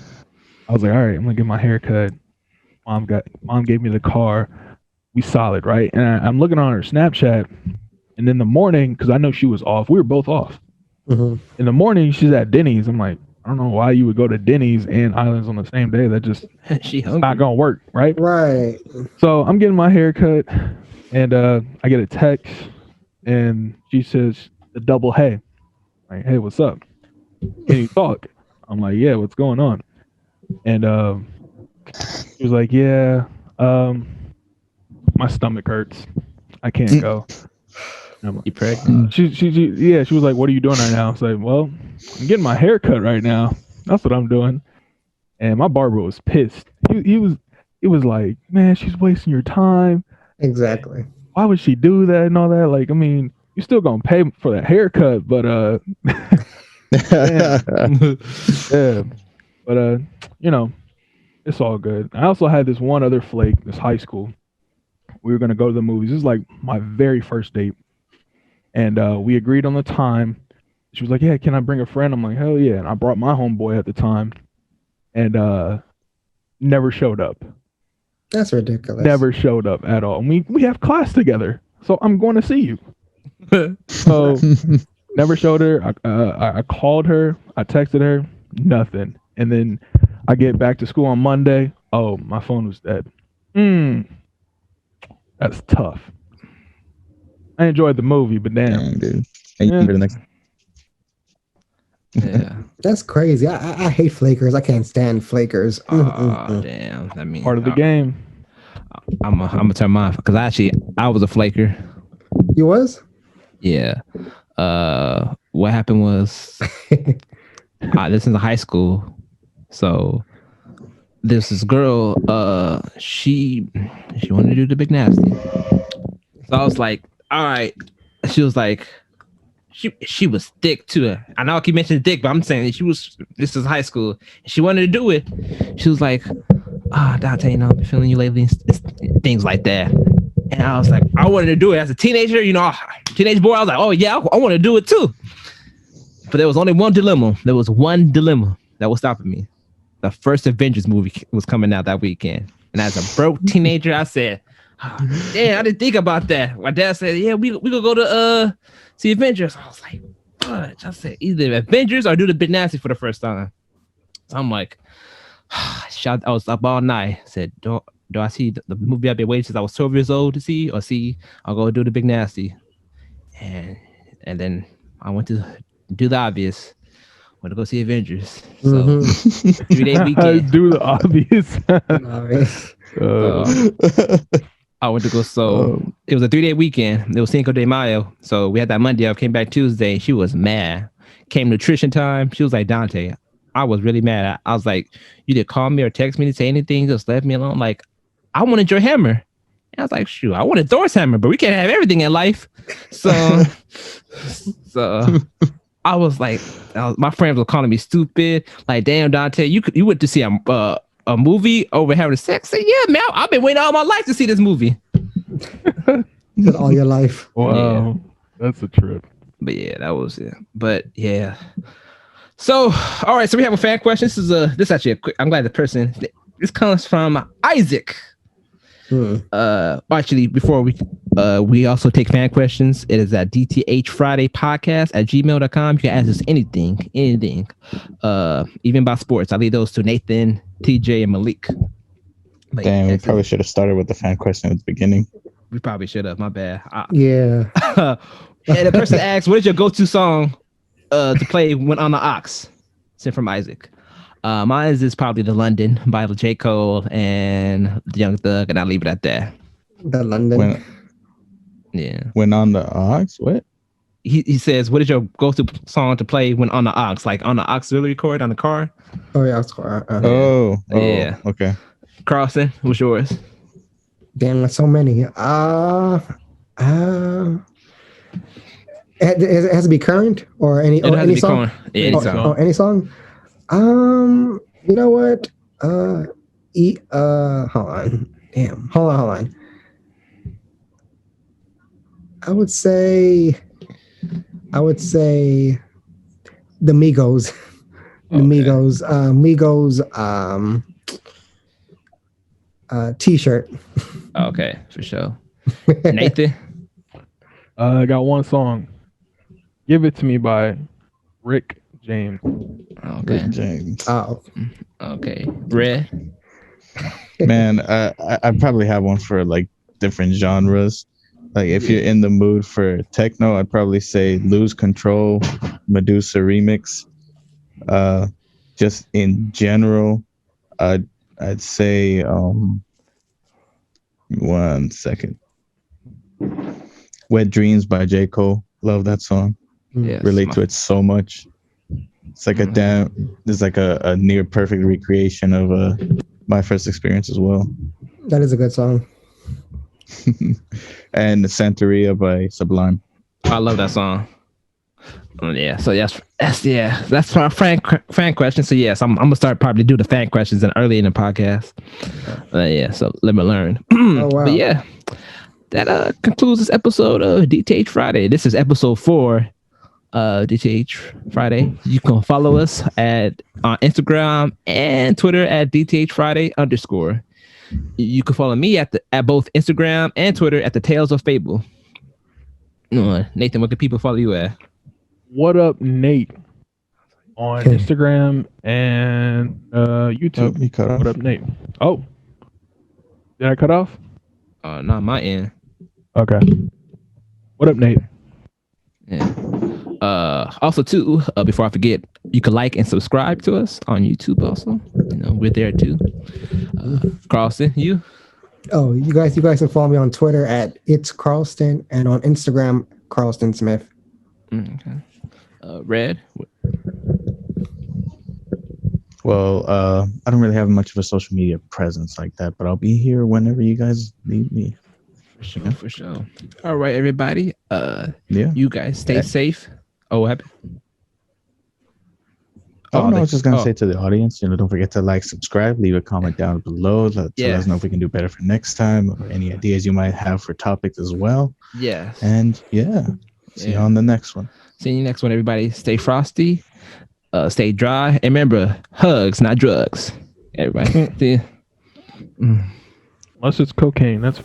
was like, all right, I'm gonna get my hair cut. Mom gave me the car. We solid, right? And I'm looking on her Snapchat, and in the morning, because I know she was off, we were both off. In the morning, she's at Denny's. I'm like, I don't know why you would go to Denny's and Islands on the same day. That just not gonna work, right? Right. So I'm getting my hair cut, and I get a text, and she says the double hey, like, hey, what's up? Can you talk? I'm like, yeah, what's going on? And she was like, yeah, my stomach hurts. I can't go. You pregnant? She was like, what are you doing right now? I was like, well, I'm getting my hair cut right now. That's what I'm doing. And my barber was pissed. He was like, man, she's wasting your time. Exactly. Why would she do that and all that? Like, I mean, you're still gonna pay for that haircut, but yeah. But you know, it's all good. I also had this one other flake, this high school. We were gonna go to the movies. This is like my very first date. And we agreed on the time. She was like, yeah, can I bring a friend? I'm like, hell yeah. And I brought my homeboy at the time, and never showed up. That's ridiculous. Never showed up at all. And we have class together, so I'm going to see you. So never showed her. I called her. I texted her. Nothing. And then I get back to school on Monday. Oh, my phone was dead. That's tough. I enjoyed the movie, but damn, dude. And you can go to the next. Yeah, that's crazy. I hate flakers. I can't stand flakers. Damn. I mean, part of the game. I'm gonna turn mine because I was a flaker. You was? Yeah. What happened was this is high school, so this girl, she wanted to do the big nasty. So I was like, all right. She was like, she was thick too. I know I keep mentioning thick, but I'm saying this is high school. She wanted to do it. She was like, Dante, you know, I've been feeling you lately, things like that. And I was like, I wanted to do it as a teenager, you know, teenage boy. I was like, oh yeah, I want to do it too. But there was only one dilemma. There was one dilemma that was stopping me. The first Avengers movie was coming out that weekend. And as a broke teenager, I said, damn, I didn't think about that. My dad said, yeah, we gonna go to see Avengers. I was like, fudge. I said, either Avengers or do the Big Nasty for the first time. So I'm like, I was up all night. Said, do I see the movie I've been waiting since I was 12 years old to see, or I'll go do the Big Nasty. And then I went to do the obvious. went to go see Avengers. So Mhm. 3-day weekend. Do the obvious. Nice. I went to go. So it was a 3-day weekend. It was Cinco de Mayo. So we had that Monday. I came back Tuesday. She was mad. Came nutrition time. She was like, Dante, I was really mad. I was like, you didn't call me or text me to say anything. Just left me alone. Like, I wanted your hammer. And I was like, shoot, I wanted Thor's hammer, but we can't have everything in life. So I was like, my friends were calling me stupid. Like, damn, Dante, you went to see a movie over having sex? Say, yeah, man, I've been waiting all my life to see this movie. All your life. Wow, yeah. That's a trip. But yeah, that was it. But yeah. So, all right. So we have a fan question. This is actually a quick. I'm glad the person. This comes from Isaac. Actually, before we also take fan questions. It is at dthfridaypodcast@gmail.com. You can ask us anything, even about sports. I leave those to Nathan, TJ, and Malik. But damn, we probably should have started with the fan question at the beginning. We probably should have. My bad. Yeah. And the person asks, "What is your go-to song to play when on the aux?" Sent from Isaac. Mine is probably The London by J. Cole and the Young Thug, and I'll leave it at that. The London. When on the aux? What? He says, what is your go-to song to play when on the aux? Like on the auxiliary cord on the car? Oh, yeah. Yeah. Okay. Carlson, what's yours? Damn, that's so many. It has to be current or any song? Yeah, any song. Any song? You know what? Hold on. Damn. Hold on. I would say the Migos. Migos t-shirt. Okay, for sure. Nathan? I got one song. Give It to Me by Rick James. Okay. Rick James. Oh. Okay. Red? Man, I probably have one for like different genres. Like if you're in the mood for techno, I'd probably say Lose Control, Medusa remix. Just in general, I'd say 1 second. Wet Dreams by J. Cole. Love that song. Yes, relate to it so much. It's like there's like a near perfect recreation of my first experience as well. That is a good song. And Santeria by Sublime. I love that song. Yeah, so that's our fan question. So yes, I'm gonna start probably do the fan questions early in the podcast. So let me learn. Oh, wow. But yeah, that concludes this episode of DTH Friday. This is episode 4. DTH Friday. You can follow us on Instagram and Twitter at DTH Friday _. You can follow me at both Instagram and Twitter at the Tales of Fable. Nathan, what can people follow you at? What up, Nate? On Instagram and YouTube. Oh, you cut off. What up, Nate? Oh, did I cut off? Not my end. Okay. What up, Nate? Yeah. Also too, before I forget, you can like and subscribe to us on YouTube also. We're there too. Carlson, you? Oh, you guys can follow me on Twitter at It's Carlston and on Instagram, Carlston Smith. Okay. Red? Well, I don't really have much of a social media presence like that, but I'll be here whenever you guys need me. For sure. All right, everybody. You guys stay safe. Oh, what happened? No, I was just gonna say to the audience, don't forget to like, subscribe, leave a comment down below. Tell us know if we can do better for next time, or any ideas you might have for topics as well. Yeah. And see you on the next one. See you next one, everybody. Stay frosty, stay dry, and remember, hugs, not drugs. Everybody. See ya. Unless it's cocaine, that's